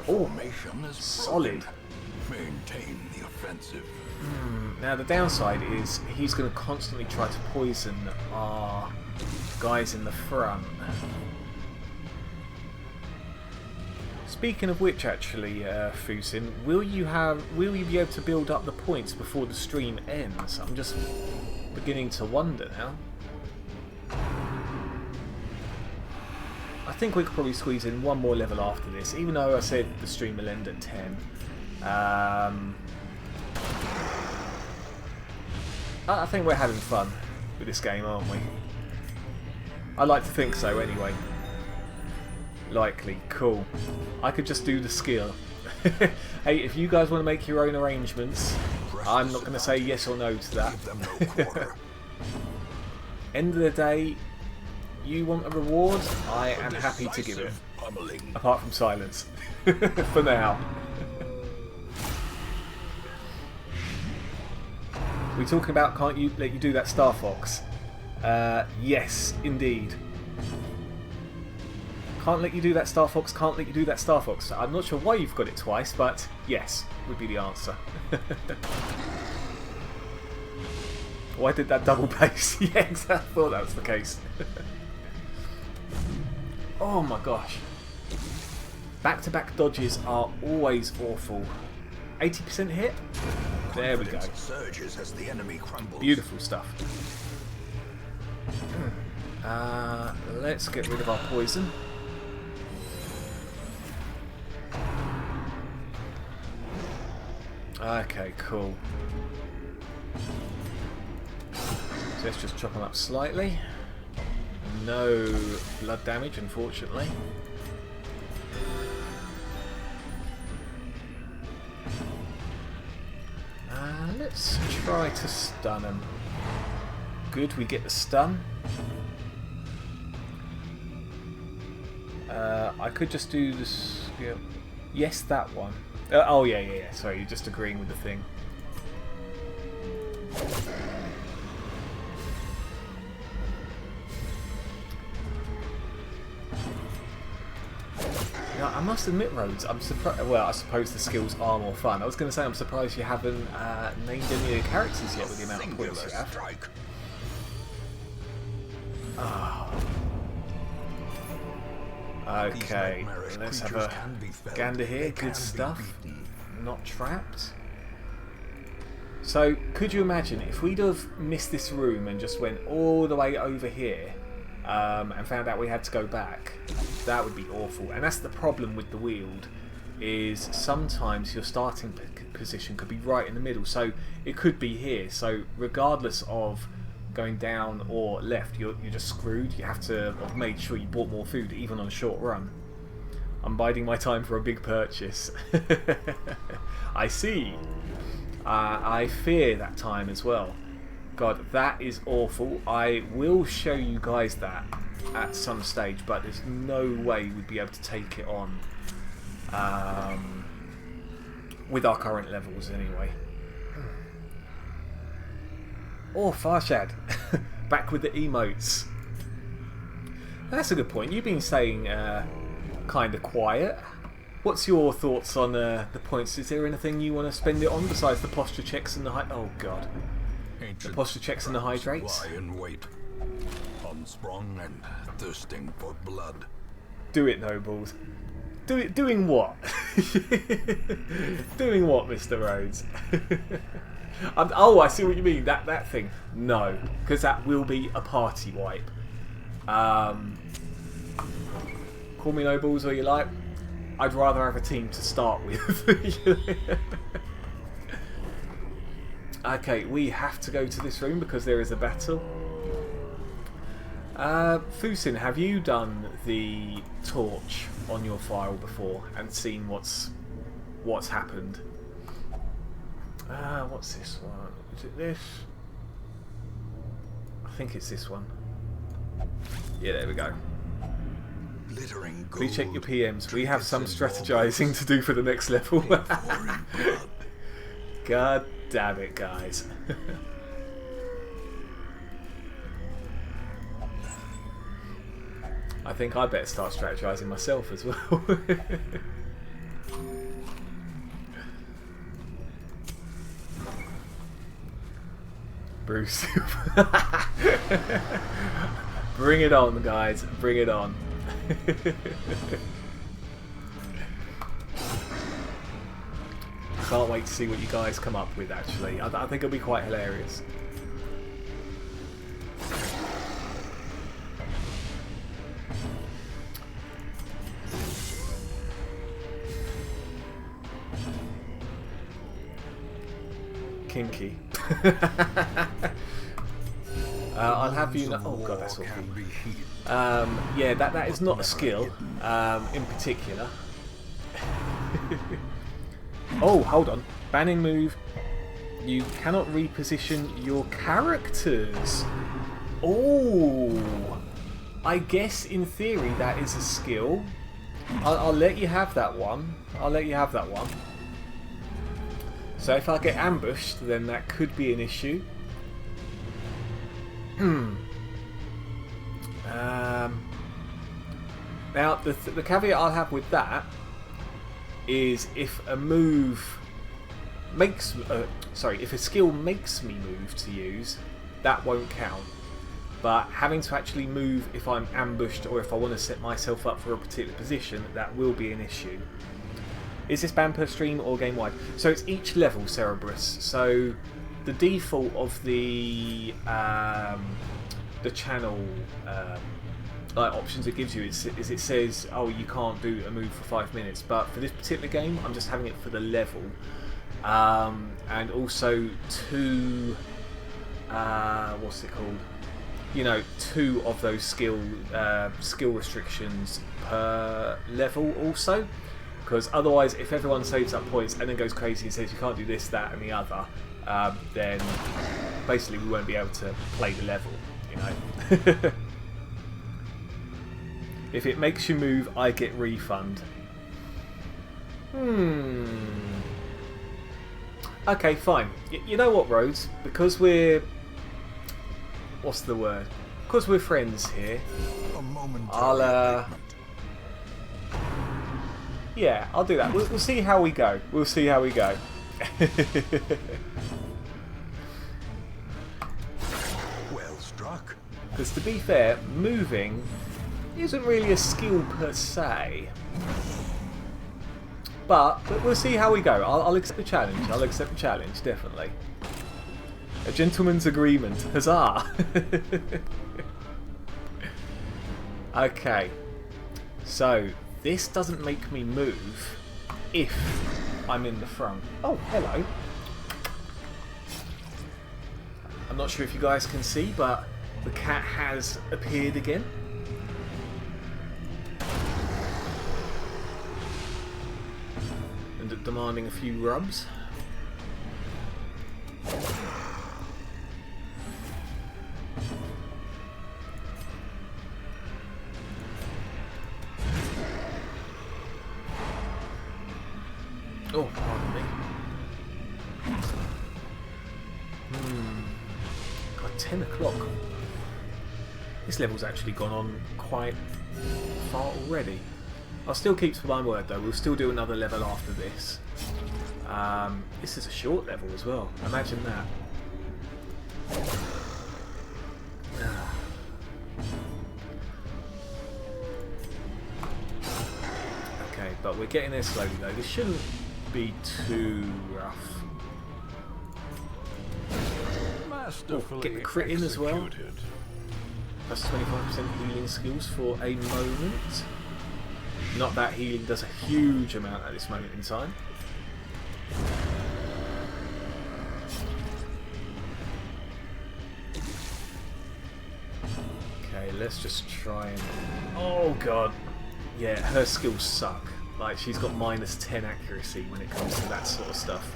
Oh, solid. Maintain the offensive. Now the downside is he's going to constantly try to poison our guys in the front. Speaking of which, actually, Fusin, will you be able to build up the points before the stream ends? I'm just beginning to wonder now. I think we could probably squeeze in one more level after this, even though I said the stream will end at 10. I think we're having fun with this game, aren't we? I like to think so, anyway. Likely. Cool. I could just do the skill. Hey, if you guys want to make your own arrangements, I'm not going to say yes or no to that. Give them no quarter. End of the day, you want a reward, I am happy to give it. Decisive pummeling. Apart from silence. For now. We talking about can't you let you do that, Star Fox? Yes, indeed. Can't let you do that, Star Fox. Can't let you do that, Star Fox. I'm not sure why you've got it twice, but yes, would be the answer. Why did that double bass? Yeah, exactly. I thought that was the case. Oh my gosh. Back-to-back dodges are always awful. 80% hit? There we go. Surges as the enemy crumbles. Beautiful stuff. Let's get rid of our poison. Okay, cool. So let's just chop them up slightly. No blood damage, unfortunately. Let's try to stun him. Good, we get the stun. I could just do this. Yeah. Yes, that one. Oh, yeah. Sorry, you're just agreeing with the thing. Now, I must admit, Rhodes, I'm surprised. Well, I suppose the skills are more fun. I was going to say I'm surprised you haven't named any of your characters yet with the amount of points you have. Oh. Okay, let's have a gander here. Good stuff. Not trapped. So, could you imagine if we'd have missed this room and just went all the way over here and found out we had to go back? That would be awful. And that's the problem with the Weald, is sometimes your starting position could be right in the middle. So, it could be here. So, regardless of going down or left, you're just screwed. You have to have made sure you bought more food, even on a short run. I'm biding my time for a big purchase. I see. I fear that time as well. God, that is awful. I will show you guys that at some stage, but there's no way we'd be able to take it on with our current levels anyway. Oh, Farshad. Back with the emotes. That's a good point. You've been saying kind of quiet. What's your thoughts on the points? Is there anything you want to spend it on besides the posture checks and the oh god, the posture checks and the hydrates? Lie in wait, unsprung and thirsting for blood. Do it, nobles. Do it. Doing what? Doing what, Mr. Rhodes? Oh, I see what you mean. That thing. No, because that will be a party wipe. Call me nobles all you like. I'd rather have a team to start with. Okay, we have to go to this room because there is a battle. Fusin, have you done the torch on your file before and seen what's happened? What's this one? Is it this? I think it's this one. Yeah, there we go. Please check your PMs. We have some strategizing to do for the next level. God damn it, guys. I think I better start strategizing myself as well. Bruce. Bring it on, guys. Bring it on. Can't wait to see what you guys come up with, actually. I think it'll be quite hilarious. Kinky. I'll have you know. Oh god, that's awful. Yeah, that is not a skill in particular. Oh, hold on. Banning move. You cannot reposition your characters. Oh, I guess in theory that is a skill. I'll let you have that one. I'll let you have that one. So if I get ambushed, then that could be an issue. Now, the caveat I'll have with that is if a move makes... if a skill makes me move to use, that won't count. But having to actually move if I'm ambushed or if I want to set myself up for a particular position, that will be an issue. Is this banned per stream or game-wide? So it's each level, Cerberus. So the default of the channel options it gives you is it says, oh, you can't do a move for 5 minutes. But for this particular game, I'm just having it for the level. And also 2... what's it called? You know, 2 of those skill restrictions per level also. Because otherwise, if everyone saves up points and then goes crazy and says you can't do this, that and the other, then basically we won't be able to play the level, you know. If it makes you move, I get refund. Okay, fine. You know what, Rhodes? Because we're... What's the word? Because we're friends here, I'll yeah, I'll do that. We'll see how we go. We'll see how we go. Well struck. Because to be fair, moving isn't really a skill per se. But we'll see how we go. I'll accept the challenge. I'll accept the challenge, definitely. A gentleman's agreement. Huzzah! Okay. So, this doesn't make me move if I'm in the front. Oh, hello. I'm not sure if you guys can see, but the cat has appeared again. And demanding a few rubs. Oh, pardon me. God, 10 o'clock. This level's actually gone on quite far already. I'll still keep to my word though, we'll still do another level after this. This is a short level as well, imagine that. Okay, but we're getting there slowly though. This shouldn't be too rough. Oh, get the crit in as well. Plus 25% healing skills for a moment. Not that healing does a huge amount at this moment in time. Okay, let's just try and... Oh god. Yeah, her skills suck. Like, she's got minus 10 accuracy when it comes to that sort of stuff.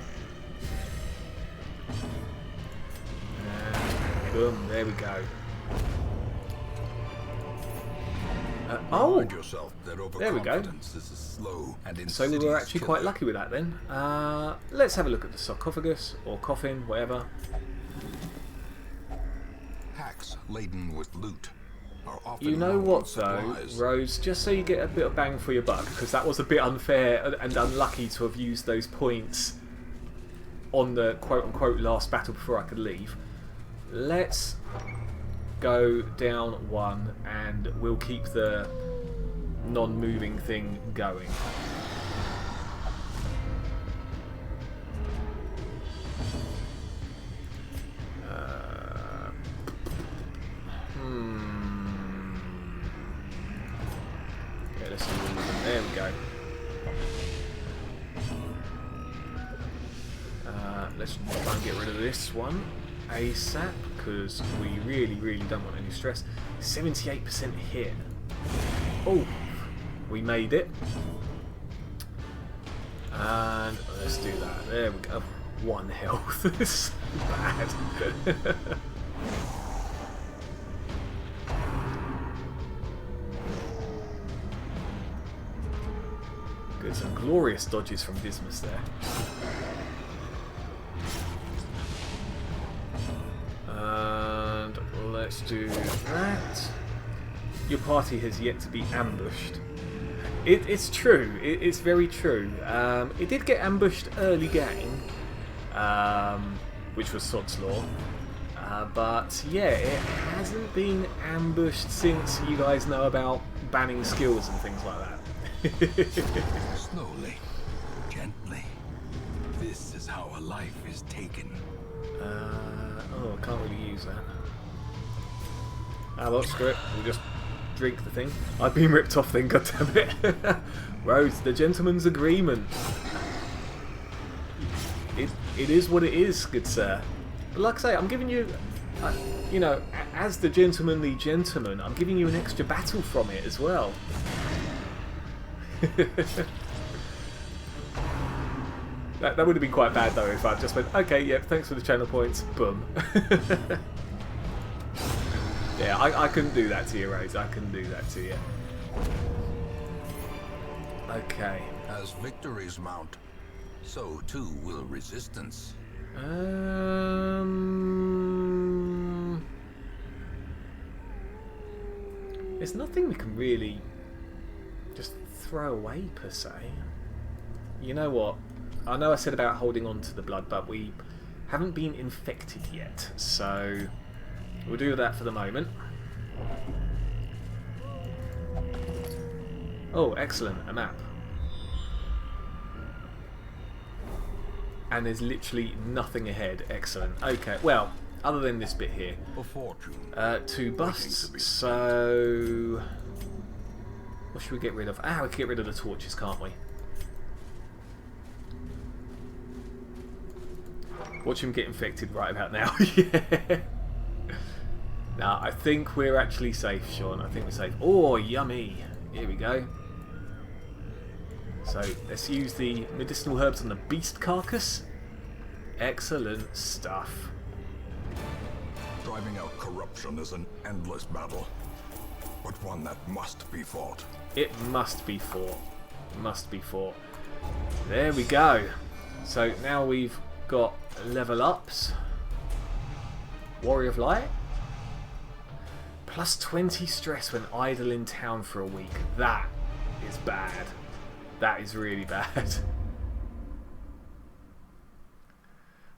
And boom, there we go. Oh! There we go. So we were actually quite lucky with that then. Let's have a look at the sarcophagus, or coffin, whatever. Hacks laden with loot. You know what though, Rose, just so you get a bit of bang for your buck, because that was a bit unfair and unlucky to have used those points on the quote-unquote last battle before I could leave. Let's go down one and we'll keep the non-moving thing going. There we go. Let's try and get rid of this one ASAP, because we really don't want any stress. 78% hit. Oh, we made it. And let's do that. There we go. 1 health. It's so bad. Good, some glorious dodges from Dismas there. And let's do that. Your party has yet to be ambushed. It's true. It's very true. It did get ambushed early game, which was Sod's Law. But yeah, it hasn't been ambushed since you guys know about banning skills and things like that. Slowly, gently. This is how a life is taken. Oh, I can't really use that. Ah, well, screw it. We'll just drink the thing. I've been ripped off then, goddammit. Rose, the gentleman's agreement. It is what it is, good sir. But like I say, I'm giving you, you know, as the gentlemanly gentleman, I'm giving you an extra battle from it as well. That would have been quite bad though if I just went, okay, yep, thanks for the channel points, boom. Yeah, I couldn't do that to you, Rose. I couldn't do that to you. Okay. As victories mount, so too will resistance. There's nothing we can really just throw away per se. You know what? I know I said about holding on to the blood, but we haven't been infected yet, so we'll do that for the moment. Oh, excellent, a map. And there's literally nothing ahead. Excellent. Okay, well, other than this bit here. A fortune. 2 busts, so what should we get rid of? Ah, we can get rid of the torches, can't we? Watch him get infected right about now. Yeah. Now, I think we're actually safe, Sean. I think we're safe. Oh, yummy. Here we go. So, let's use the medicinal herbs on the beast carcass. Excellent stuff. Driving out corruption is an endless battle, but one that must be fought. It must be fought. Must be fought. There we go. So, now we've got level ups. Warrior of Light. Plus 20 stress when idle in town for a week. That is bad. That is really bad.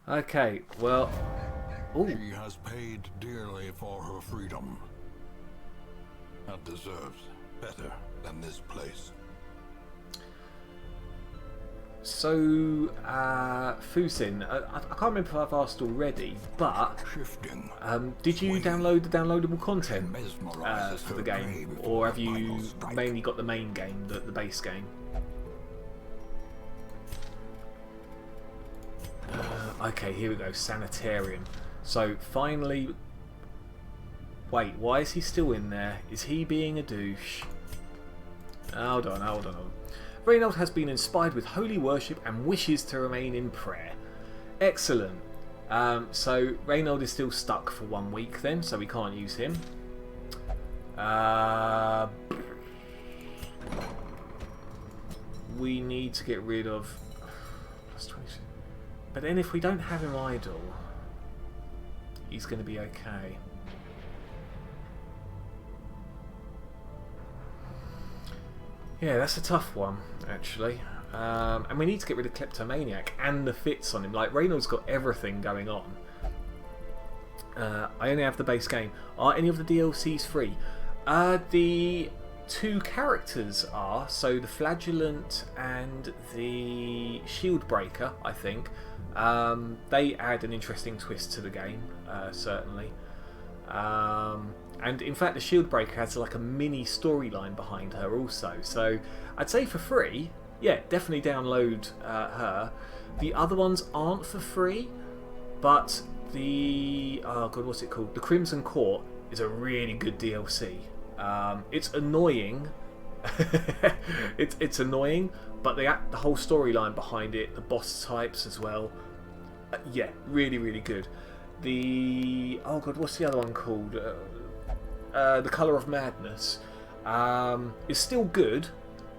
Okay, well... Ooh. She has paid dearly for her freedom, and deserves better than this place. So, Fusin, I can't remember if I've asked already, but Shifting. did you download the downloadable content Mesmerizes for the her game, prey or before have the you final strike. mainly got the main game, the base game? Okay, here we go, Sanitarium. So, finally... Wait, why is he still in there? Is he being a douche? Hold on, hold on, hold on. Reynold has been inspired with holy worship and wishes to remain in prayer. Excellent. So Reynold is still stuck for 1 week then, so we can't use him. We need to get rid of... But then if we don't have him idle, he's going to be okay. Yeah, that's a tough one, actually. And we need to get rid of Kleptomaniac and the fits on him. Like, Reynolds got everything going on. I only have the base game. Are any of the DLCs free? The 2 characters are, so the Flagellant and the Shield Breaker, I think. They add an interesting twist to the game, certainly. And in fact, the Shield Breaker has like a mini storyline behind her also. So I'd say for free, yeah, definitely download her. The other ones aren't for free, but the oh god, what's it called? The Crimson Court is a really good DLC. It's annoying. it's annoying, but the whole storyline behind it, the boss types as well, Yeah, really, really good. Oh god, what's the other one called? The Colour of Madness is still good,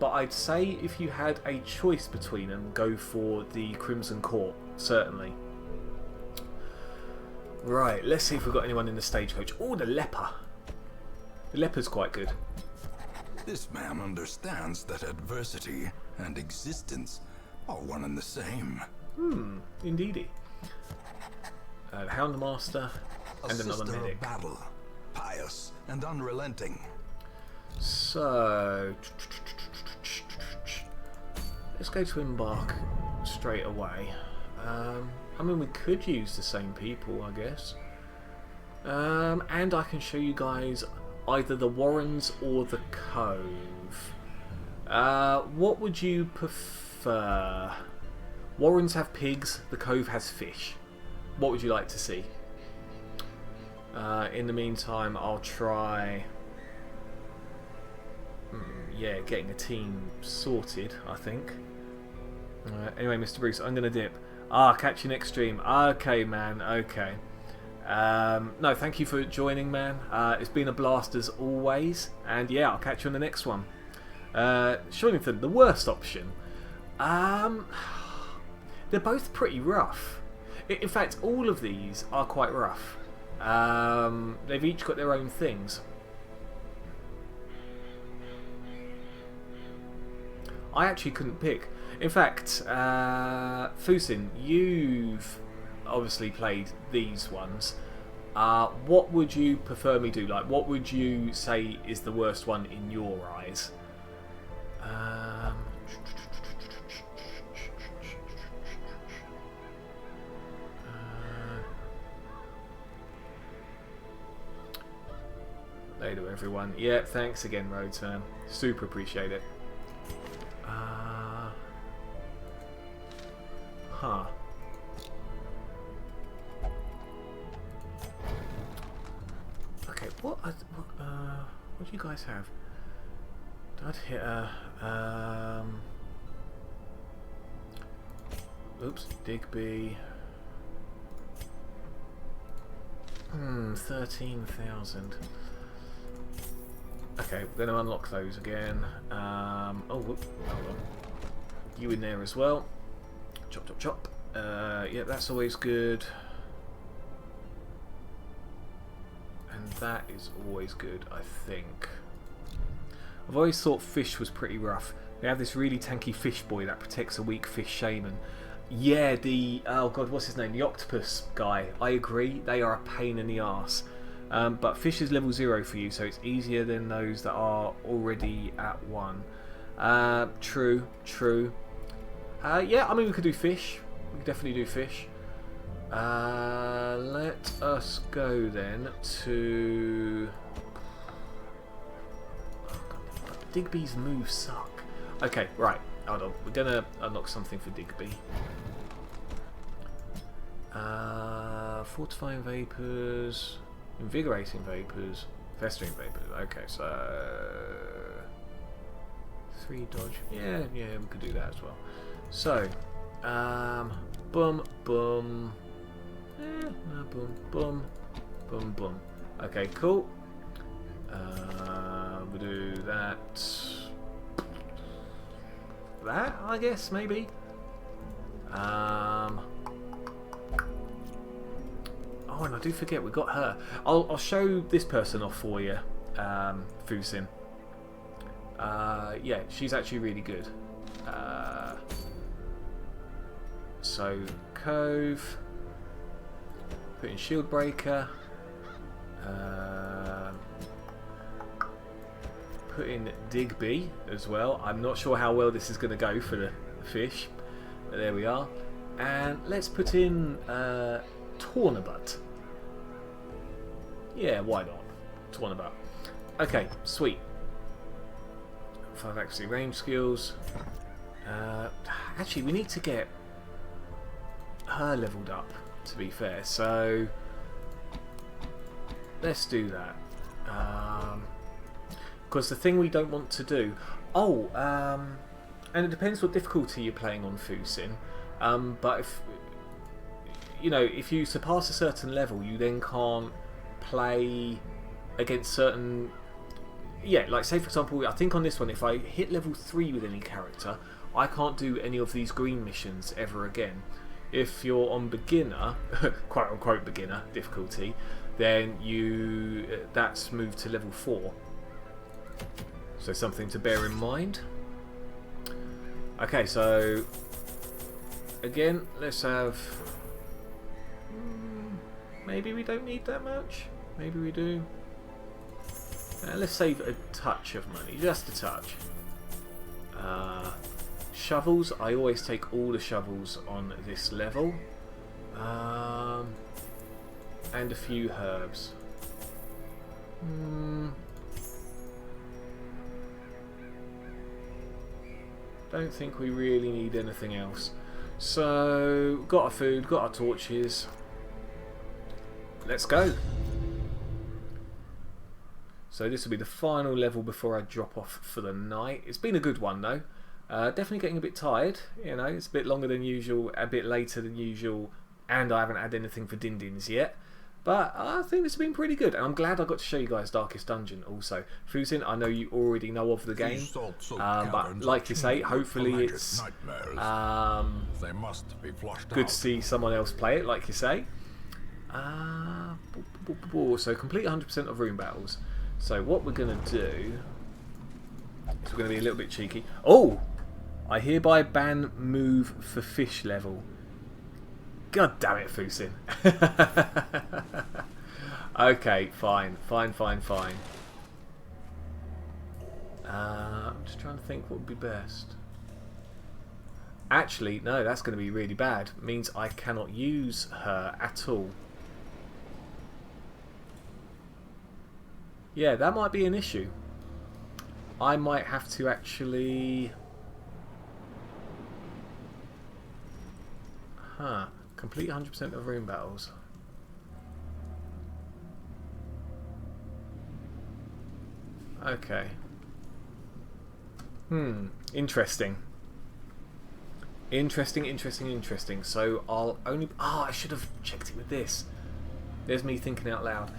but I'd say if you had a choice between them, go for the Crimson Court, certainly. Right, let's see if we've got anyone in the stagecoach. Oh, the Leper. The Leper's quite good. This man understands that adversity and existence are one and the same. Indeedy. Houndmaster and A another sister medic. of battle, pious and unrelenting. So, let's go to Embark straight away. I mean, we could use the same people, I guess. And I can show you guys either the Warrens or the Cove. What would you prefer? Warrens have pigs, the Cove has fish. What would you like to see? In the meantime, I'll try... yeah, getting a team sorted, I think. Anyway, Mr. Bruce, I'm going to dip. Catch you next stream. Okay, man, okay. No, thank you for joining, man. It's been a blast as always. And yeah, I'll catch you on the next one. Shortington, the worst option. They're both pretty rough. In fact, all of these are quite rough. They've each got their own things. I actually couldn't pick. In fact, Fusin, you've obviously played these ones. What would you prefer me do? Like, what would you say is the worst one in your eyes? Later, everyone. Yeah, thanks again, Rhodes, man. Super appreciate it. Huh. Okay, what do you guys have? Did hit a oops, Digby. 13,000. Okay, we're going to unlock those again. Oh, whoop, hold on. You in there as well. Chop, chop, chop. Yeah, that's always good. And that is always good, I think. I've always thought fish was pretty rough. They have this really tanky fish boy that protects a weak fish shaman. Yeah, oh god, what's his name? The octopus guy. I agree, they are a pain in the arse. But fish is level 0 for you, so it's easier than those that are already at 1. True, true. Yeah, I mean, we could do fish. We could definitely do fish. Let us go then to... Oh, God, Digby's moves suck. Okay, right. Hold on. We're going to unlock something for Digby. Fortifying Vapours... Invigorating Vapours, Festering Vapours. Okay, so 3 dodge. Yeah, we could do that as well. So, boom, boom, boom, boom, boom, boom. Okay, cool. We'll do that. That, I guess, maybe. Oh, and I do forget, we got her. I'll show this person off for you, Fusin. Yeah, she's actually really good. So, Cove. Put in Shield Breaker. Put in Digby as well. I'm not sure how well this is going to go for the fish. But there we are. And let's put in... Tornabutt. Yeah, why not? Tornabutt. Okay, sweet. 5 accuracy range skills. Actually, we need to get her leveled up, to be fair. So, let's do that. Because the thing we don't want to do... Oh, and it depends what difficulty you're playing on Fusin. But you know, if you surpass a certain level, you then can't play against certain... Yeah, like say for example, I think on this one, if I hit level 3 with any character, I can't do any of these green missions ever again. If you're on beginner, quote unquote beginner difficulty, then that's moved to level 4. So something to bear in mind. Okay, so again, let's have... maybe we don't need that much. Maybe we do. Let's save a touch of money, just a touch. Shovels, I always take all the shovels on this level. And a few herbs. Don't think we really need anything else. So, got our food, got our torches. Let's go. So this will be the final level before I drop off for the night. It's been a good one though. Definitely getting a bit tired. You know, it's a bit longer than usual, a bit later than usual, and I haven't had anything for Din-Dins yet. But I think this has been pretty good, and I'm glad I got to show you guys Darkest Dungeon also. Fusin, I know you already know of the game, but like you say, hopefully it's they must be flushed good out. to see someone else play it, like you say. So complete 100% of room battles. So what we're going to do is we're going to be a little bit cheeky. Oh! I hereby ban move for fish level. God damn it, Fusin. Okay, fine. I'm just trying to think what would be best. Actually, no, that's going to be really bad. It means I cannot use her at all. Yeah, that might be an issue. I might have to actually... complete 100% of room battles. Okay. Interesting. Interesting. So I'll only... I should have checked it with this. There's me thinking out loud.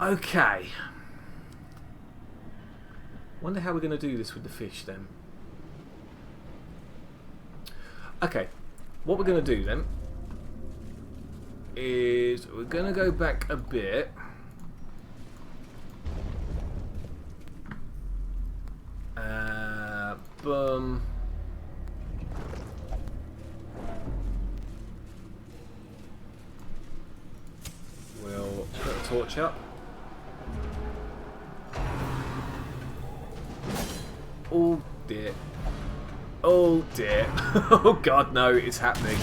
Okay. Wonder how we're going to do this with the fish then. Okay. What we're going to do then is we're going to go back a bit. Boom. We'll put a torch up. Oh dear. Oh dear. Oh god, no, it's happening.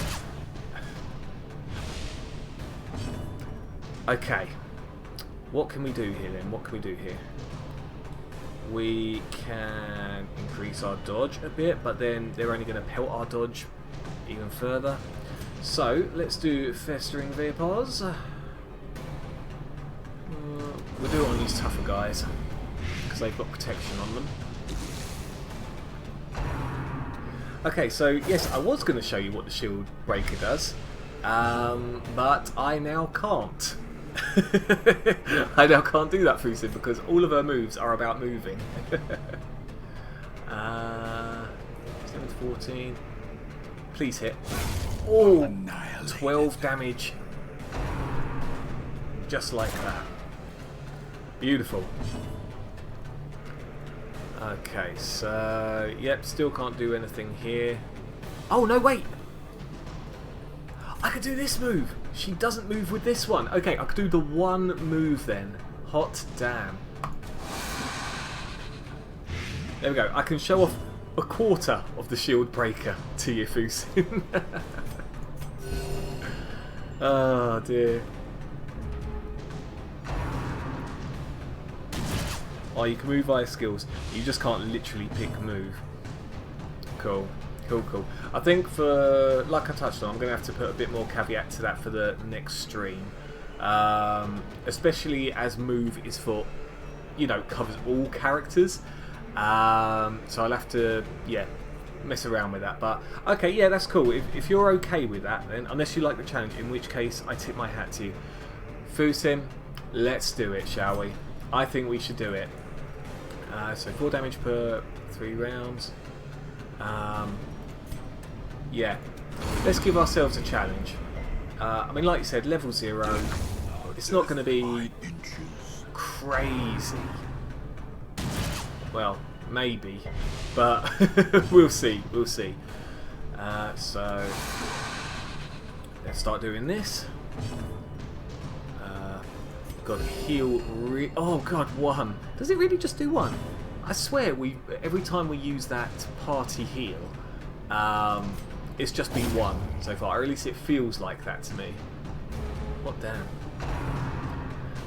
Okay. What can we do here then? We can increase our dodge a bit, but then they're only going to pelt our dodge even further. So, let's do Festering Vapors. We'll do it on these tougher guys, because they've got protection on them. Okay, so yes, I was going to show you what the shield breaker does, but I now can't. I now can't do that, Fusin, because all of her moves are about moving. 7 to 14. Please hit. Oh, 12 damage. Just like that. Beautiful. Okay, so yep, still can't do anything here. Oh no, wait! I could do this move! She doesn't move with this one. Okay, I could do the one move then. Hot damn. There we go. I can show off a quarter of the shield breaker to you, Fusin. Oh dear. Oh, you can move via skills. You just can't literally pick move. Cool. I think for, like I touched on, I'm going to have to put a bit more caveat to that for the next stream. Especially as move is for, you know, covers all characters. So I'll have to, yeah, mess around with that. But okay, yeah, that's cool. If you're okay with that, then unless you like the challenge, in which case I tip my hat to you. Fusim, let's do it, shall we? I think we should do it. So 4 damage per 3 rounds. Yeah, let's give ourselves a challenge. I mean, like you said, level 0. It's not going to be crazy. Well, maybe, but we'll see. We'll see. So let's start doing this. Got to heal. Oh god, 1. Does it really just do 1? I swear, every time we use that party heal, it's just been 1 so far. Or at least it feels like that to me. What damn?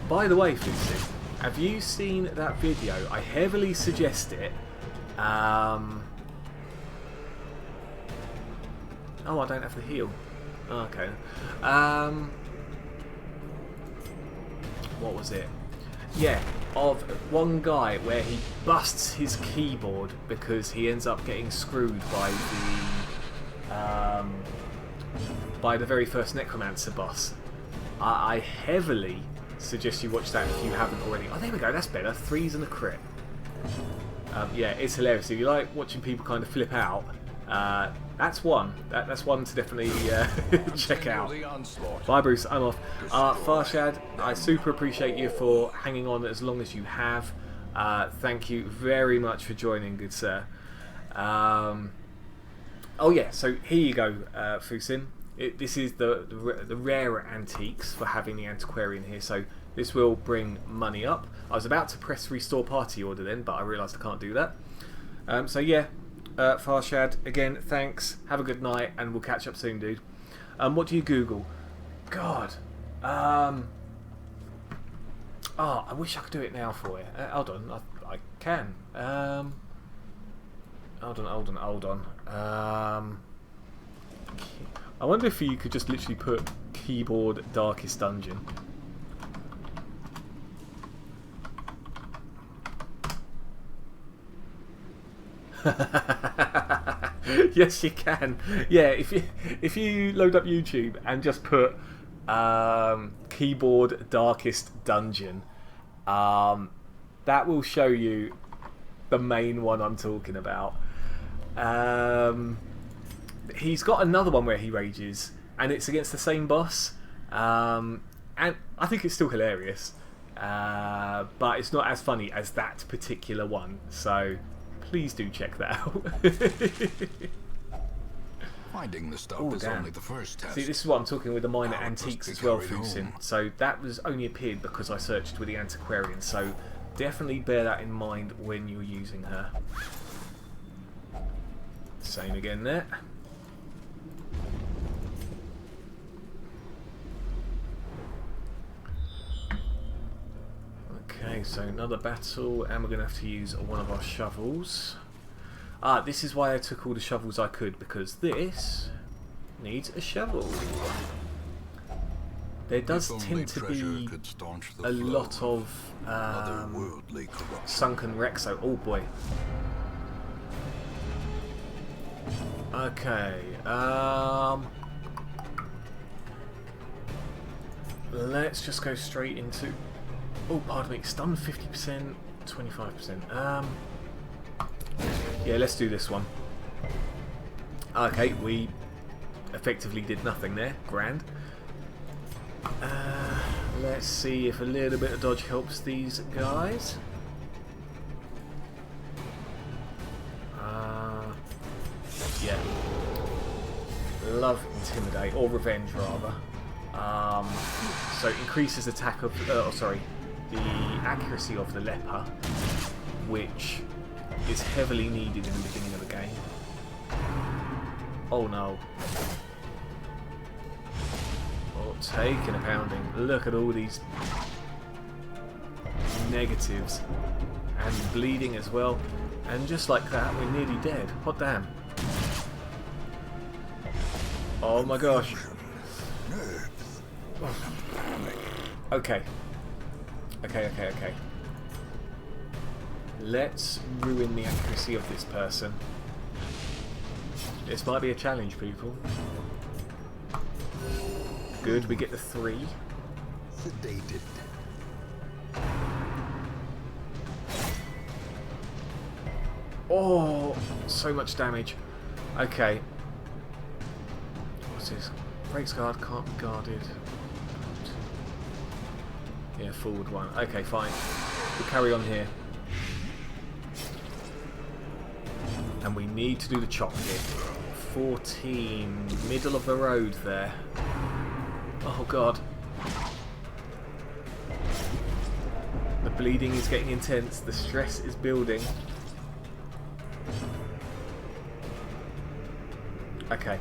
By the way, Fusi, have you seen that video? I heavily suggest it. Oh, I don't have the heal. Oh, okay. What was it? Yeah, of one guy where he busts his keyboard because he ends up getting screwed by the very first Necromancer boss. I heavily suggest you watch that if you haven't already. Oh, there we go. That's better. 3s and a crit. Yeah, it's hilarious. If you like watching people kind of flip out, that's one. That's one to definitely check out. Bye, Bruce. I'm off. Farshad, I super appreciate you for hanging on as long as you have. Thank you very much for joining, good sir. Oh yeah, so here you go, Fusin. This is the rarer antiques for having the antiquarian here, so this will bring money up. I was about to press restore party order then, but I realised I can't do that. So yeah, Farshad, again, thanks. Have a good night, and we'll catch up soon, dude. What do you Google? God. Oh, I wish I could do it now for you. Hold on, I can. Hold on. I wonder if you could just literally put keyboard darkest dungeon. Yes, you can. Yeah, if you load up YouTube and just put keyboard darkest dungeon, that will show you the main one I'm talking about. He's got another one where he rages, and it's against the same boss, and I think it's still hilarious, but it's not as funny as that particular one, so please do check that out. Finding the stuff is only the first test. See, this is what I'm talking with the minor antiques as well, Fusin. So that was only appeared because I searched with the antiquarian, so definitely bear that in mind when you're using her. Same again there. Okay, so another battle, and we're going to have to use one of our shovels. This is why I took all the shovels I could, because this needs a shovel. There does tend to be a lot of sunken wrecks, so oh boy. Okay, let's just go straight into... Oh, pardon me, stun 50%, 25%. Yeah, let's do this one. Okay, we effectively did nothing there. Grand. Let's see if a little bit of dodge helps these guys. Yeah. Love Intimidate, or Revenge rather. So increases attack of... the accuracy of the leper, which is heavily needed in the beginning of the game. Oh no. Oh, taking a pounding. Look at all these negatives. And bleeding as well. And just like that, we're nearly dead. Hot damn. Oh my gosh. Okay. Okay. Let's ruin the accuracy of this person. This might be a challenge, people. Good, we get the 3. Sedated. Oh, so much damage. Okay. What's this? Brakes guard can't be guarded. Yeah, forward 1. Okay, fine. We'll carry on here. And we need to do the chop here. 14. Middle of the road there. Oh god. The bleeding is getting intense. The stress is building. Okay.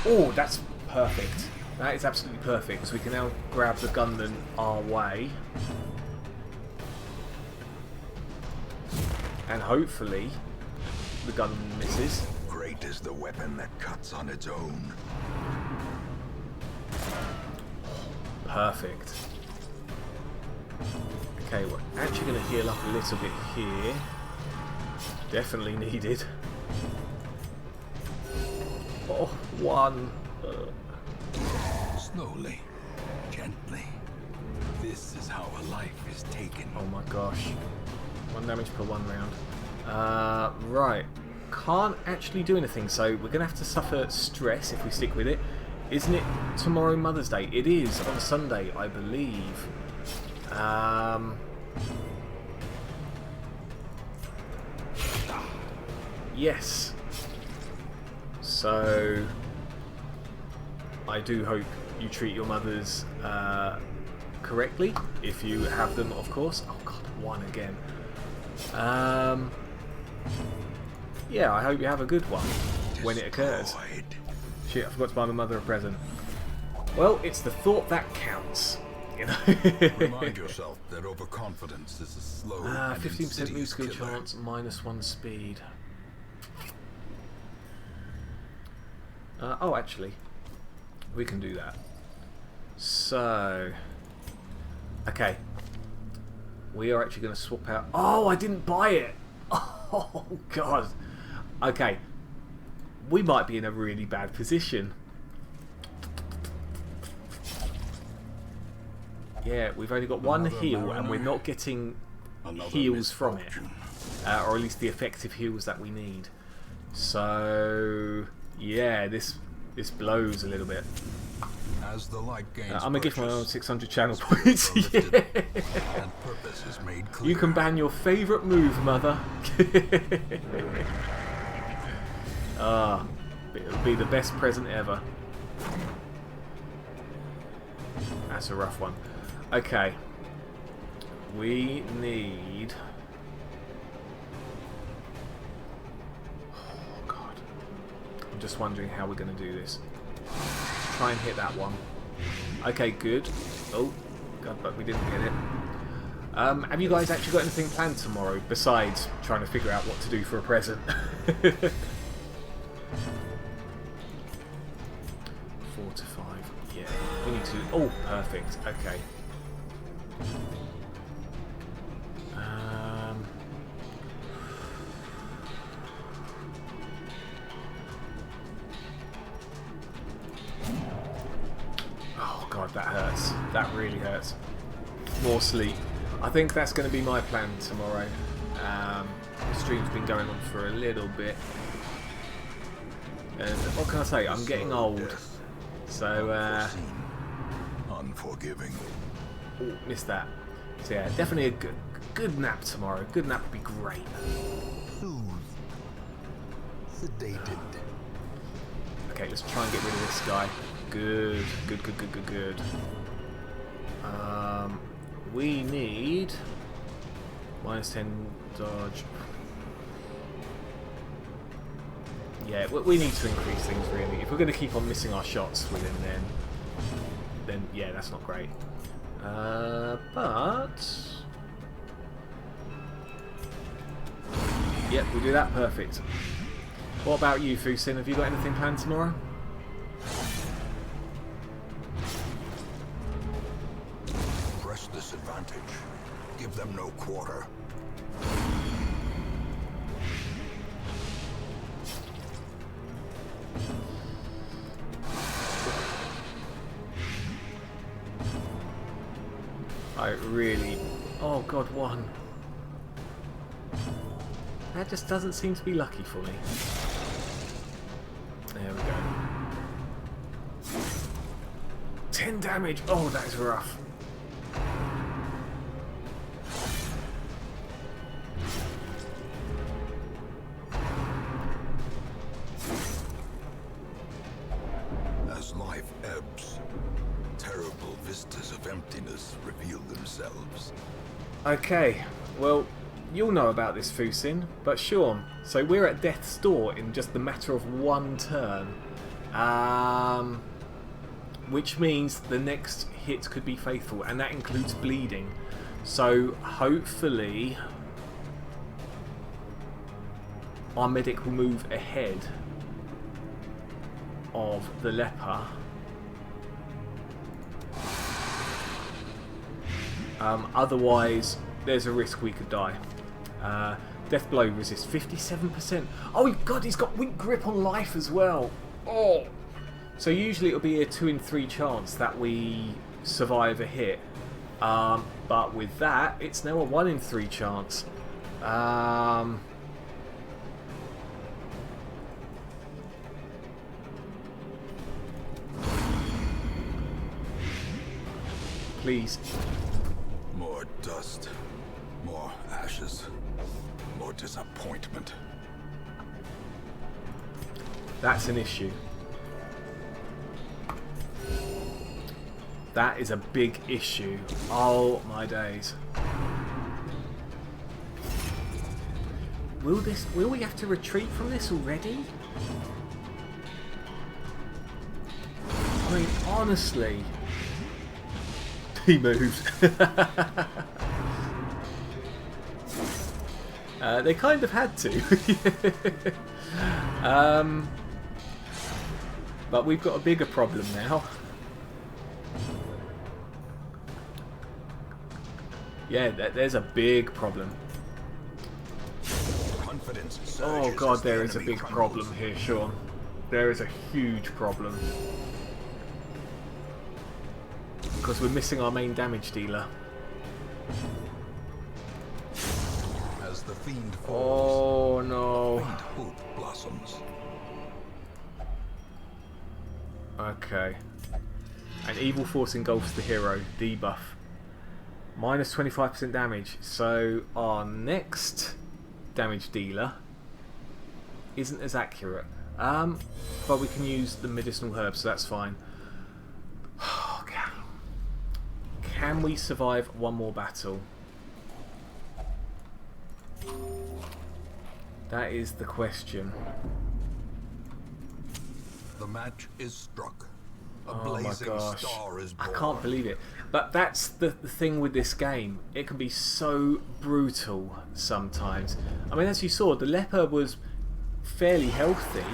Oh, that's perfect. That is absolutely perfect, because we can now grab the gunman our way. And hopefully the gun misses. Great is the weapon that cuts on its own. Perfect. Okay, we're actually going to heal up a little bit here. Definitely needed. Oh, 1. Slowly, gently. This is how a life is taken. Oh my gosh. 1 damage per 1 round. Right. Can't actually do anything, so we're going to have to suffer stress if we stick with it. Isn't it tomorrow Mother's Day? It is on Sunday, I believe. Yes. So I do hope you treat your mothers correctly, if you have them, of course. Oh god, 1 again. Yeah, I hope you have a good one when it occurs. Shit, I forgot to buy my mother a present. Well, it's the thought that counts, you know. Remind yourself that overconfidence is a slow and 15% move insidious skill killer. chance, -1 speed. Oh, actually, we can do that. So, okay, we are actually going to swap out. Oh, I didn't buy it. Oh god. Okay, we might be in a really bad position. Yeah, we've only got 1 heal, and we're not getting heals from it, or at least the effective heals that we need. So yeah, this blows a little bit. As the light gains I'm gonna give my own purchase, 600 channel points. and Yeah. purpose is made clear. You can ban your favourite move, mother. Ah, it'll be the best present ever. That's a rough one. Okay, we need. Oh god, I'm just wondering how we're going to do this. Try and hit that one. Okay, good. Oh god, but we didn't get it. Have you guys actually got anything planned tomorrow besides trying to figure out what to do for a present? 4 to 5. Yeah, we need to. Oh, perfect. Okay. Oh god, that hurts. That really hurts. More sleep. I think that's going to be my plan tomorrow. The stream's been going on for a little bit. And what can I say? I'm getting old. So, unforgiving. oh, missed that. So yeah, definitely a good nap tomorrow. Good nap would be great. Soothed. Sedated. Okay, let's try and get rid of this guy. Good. We need -10 dodge. Yeah, we need to increase things really. If we're going to keep on missing our shots with him, then yeah, that's not great. But yep, we do that perfect. What about you, Fusin? Have you got anything planned tomorrow? Press this advantage. Give them no quarter. I really... Oh god, 1. That just doesn't seem to be lucky for me. There we go. 10 damage! Oh, that is rough. As life ebbs, terrible vistas of emptiness reveal themselves. Okay, well, you'll know about this, Fusin, but Sean, so we're at death's door in just the matter of 1 turn. Which means the next hit could be faithful, and that includes bleeding. So hopefully our medic will move ahead of the leper. Otherwise, there's a risk we could die. Death blow resists 57%. Oh god, he's got weak grip on life as well. Oh. So usually it'll be a 2 in 3 chance that we survive a hit. But with that, it's now a 1 in 3 chance. Please. More dust, more ashes, more disappointment. That's an issue. That is a big issue. Oh my days. Will we have to retreat from this already? I mean, honestly. He moved. They kind of had to. But we've got a bigger problem now. Yeah, there's a big problem. Oh god, there is a big problem here, Sean. There is a huge problem. Because we're missing our main damage dealer. As the fiend falls, oh no. faint hope blossoms. Okay. An evil force engulfs the hero. Debuff. Minus 25% damage. So our next damage dealer isn't as accurate. But we can use the medicinal herbs, so that's fine. Okay. Can we survive one more battle? That is the question. The match is struck. A Oh my blazing gosh. star is I born. can't believe it. But that's the thing with this game. It can be so brutal sometimes. I mean, as you saw, the leper was fairly healthy.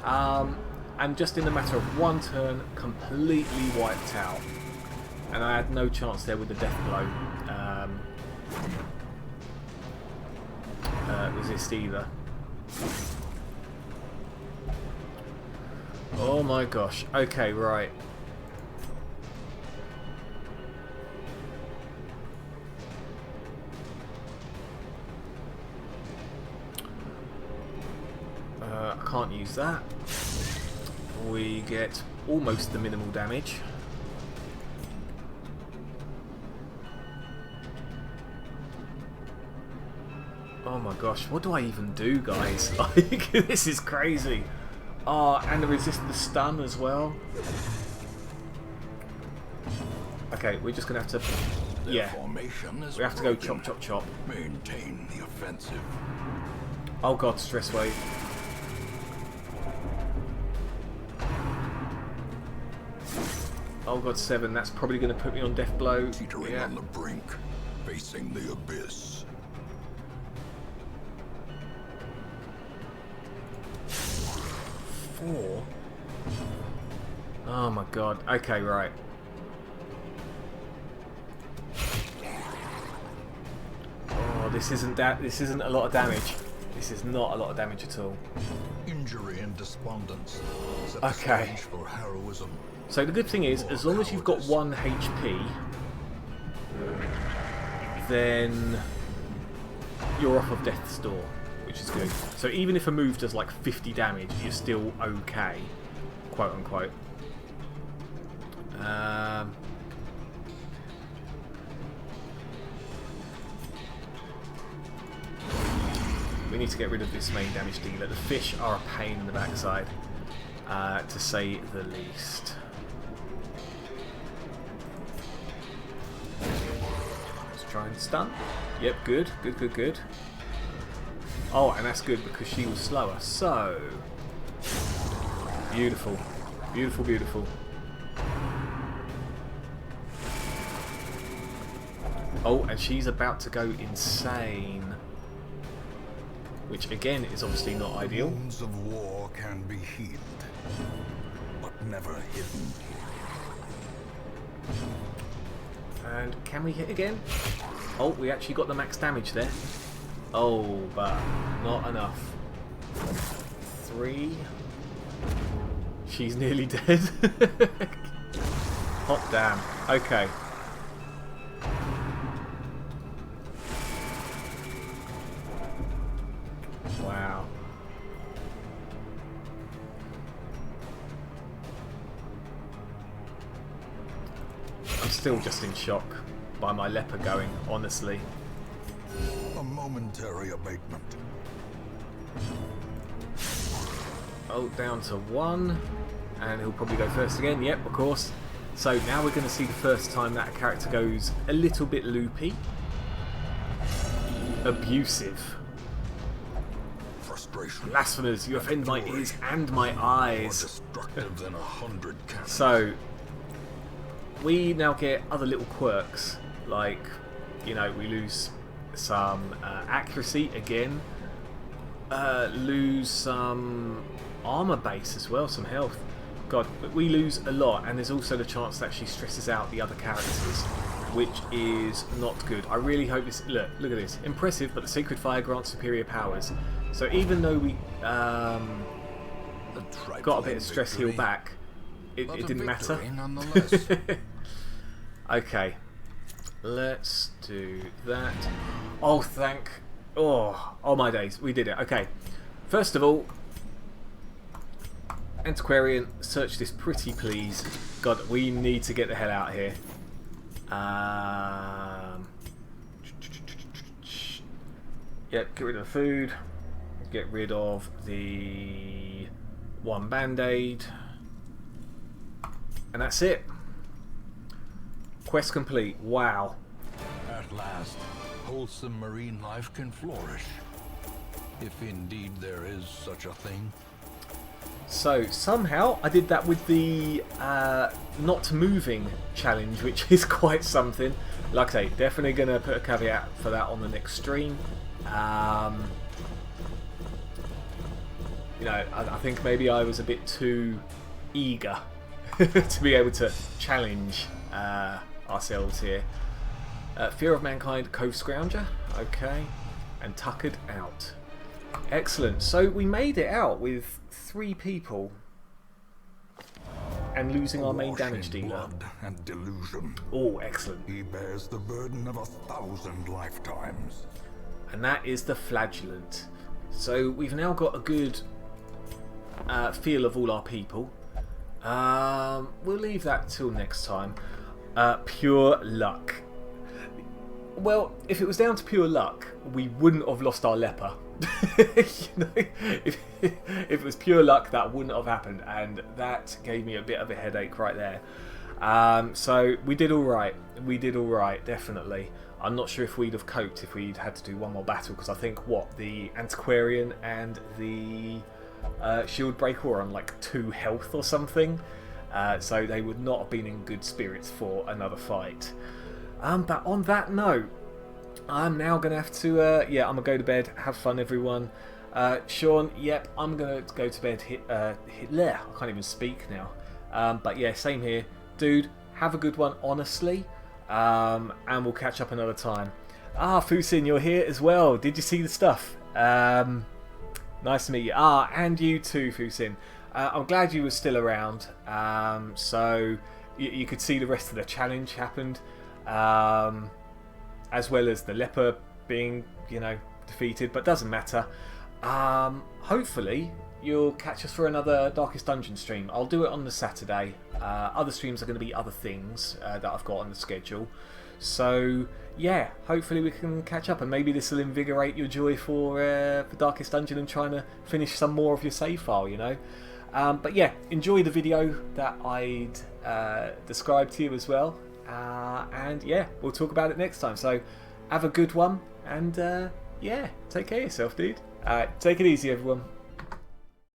And just in a matter of 1 turn, completely wiped out. And I had no chance there with the death blow. Resist either. Oh my gosh. Okay, right. I can't use that. We get almost the minimal damage. Oh my gosh, what do I even do, guys? Like, this is crazy. Oh, and resist the stun as well. Okay, we're just gonna have to... Their Yeah, formation is we have to go broken. chop, chop, chop. Maintain the offensive. Oh god, stress wave. Oh god, 7. That's probably going to put me on death blow. Teetering Yeah. on the brink, facing the abyss. Four. Oh my god. Okay, right. Oh, this isn't a lot of damage. This is not a lot of damage at all. Injury and despondence set Okay. the stage for heroism. So the good thing is, as long as you've got 1 HP, then you're off of death's door, which is good. So even if a move does like 50 damage, you're still okay, quote unquote. We need to get rid of this main damage dealer. The fish are a pain in the backside, to say the least. Let's try and stun. Yep, good, good, good, good. Oh, and that's good because she was slower. So, beautiful, beautiful, beautiful. Oh, and she's about to go insane. Which again is obviously not ideal. Wounds of war can be healed, but never hidden. And can we hit again? Oh, we actually got the max damage there. Oh, but not enough. 3. She's nearly dead. Hot damn. Okay. Wow. I'm still just in shock by my leper going, honestly. A momentary abatement. Oh, down to 1. And he'll probably go first again. Yep, of course. So now we're going to see the first time that a character goes a little bit loopy. Abusive. Frustration. Blasphemous, you offend my ears and my More eyes. destructive than 100 cannons. So, we now get other little quirks, like, you know, we lose some accuracy again, lose some armor base as well, some health. God, but we lose a lot, and there's also the chance that she stresses out the other characters, which is not good. I really hope this... Look at this. Impressive, but the Sacred Fire grants superior powers. So even though we got a bit of stress heal back, it didn't matter. Okay, let's do that. Oh, oh my days, we did it. Okay, first of all, Antiquarian, search this pretty please. God, we need to get the hell out of here. Yep, get rid of the food. Get rid of the 1 band-aid. And that's it. Quest complete. Wow. At last, wholesome marine life can flourish. If indeed there is such a thing. So, somehow, I did that with the not moving challenge, which is quite something. Like I say, definitely going to put a caveat for that on the next stream. You know, I think maybe I was a bit too eager to be able to challenge ourselves here. Fear of Mankind, Cove Scrounger, okay, and Tuckered out. Excellent. So we made it out with 3 people and losing our main damage dealer. Blood and delusion. Oh, excellent. He bears the burden of 1,000 lifetimes. And that is the Flagellant. So we've now got a good feel of all our people. We'll leave that till next time. Pure luck. Well, if it was down to pure luck, we wouldn't have lost our leper. You know, if it was pure luck, that wouldn't have happened, and that gave me a bit of a headache right there. So we did all right. We did all right, definitely. I'm not sure if we'd have coped if we'd had to do one more battle, because I think the Antiquarian and the Shield Breaker were on like 2 health or something, so they would not have been in good spirits for another fight. But on that note, I'm now going to have to, yeah, I'm going to go to bed. Have fun, everyone. Sean, yep, I'm going to go to bed. I can't even speak now. But yeah, same here. Dude, have a good one, honestly. And we'll catch up another time. Fusin, you're here as well. Did you see the stuff? Nice to meet you. And you too, Fusin. I'm glad you were still around. So you could see the rest of the challenge happened. as well as the leper being, you know, defeated, but doesn't matter. Hopefully you'll catch us for another Darkest Dungeon stream. I'll do it on the Saturday. Other streams are going to be other things that I've got on the schedule. So yeah, hopefully we can catch up, and maybe this will invigorate your joy for the Darkest Dungeon and trying to finish some more of your save file, you know. But yeah, enjoy the video that I'd described to you as well. And yeah, we'll talk about it next time. So have a good one, and yeah, take care of yourself, dude. Take it easy, everyone.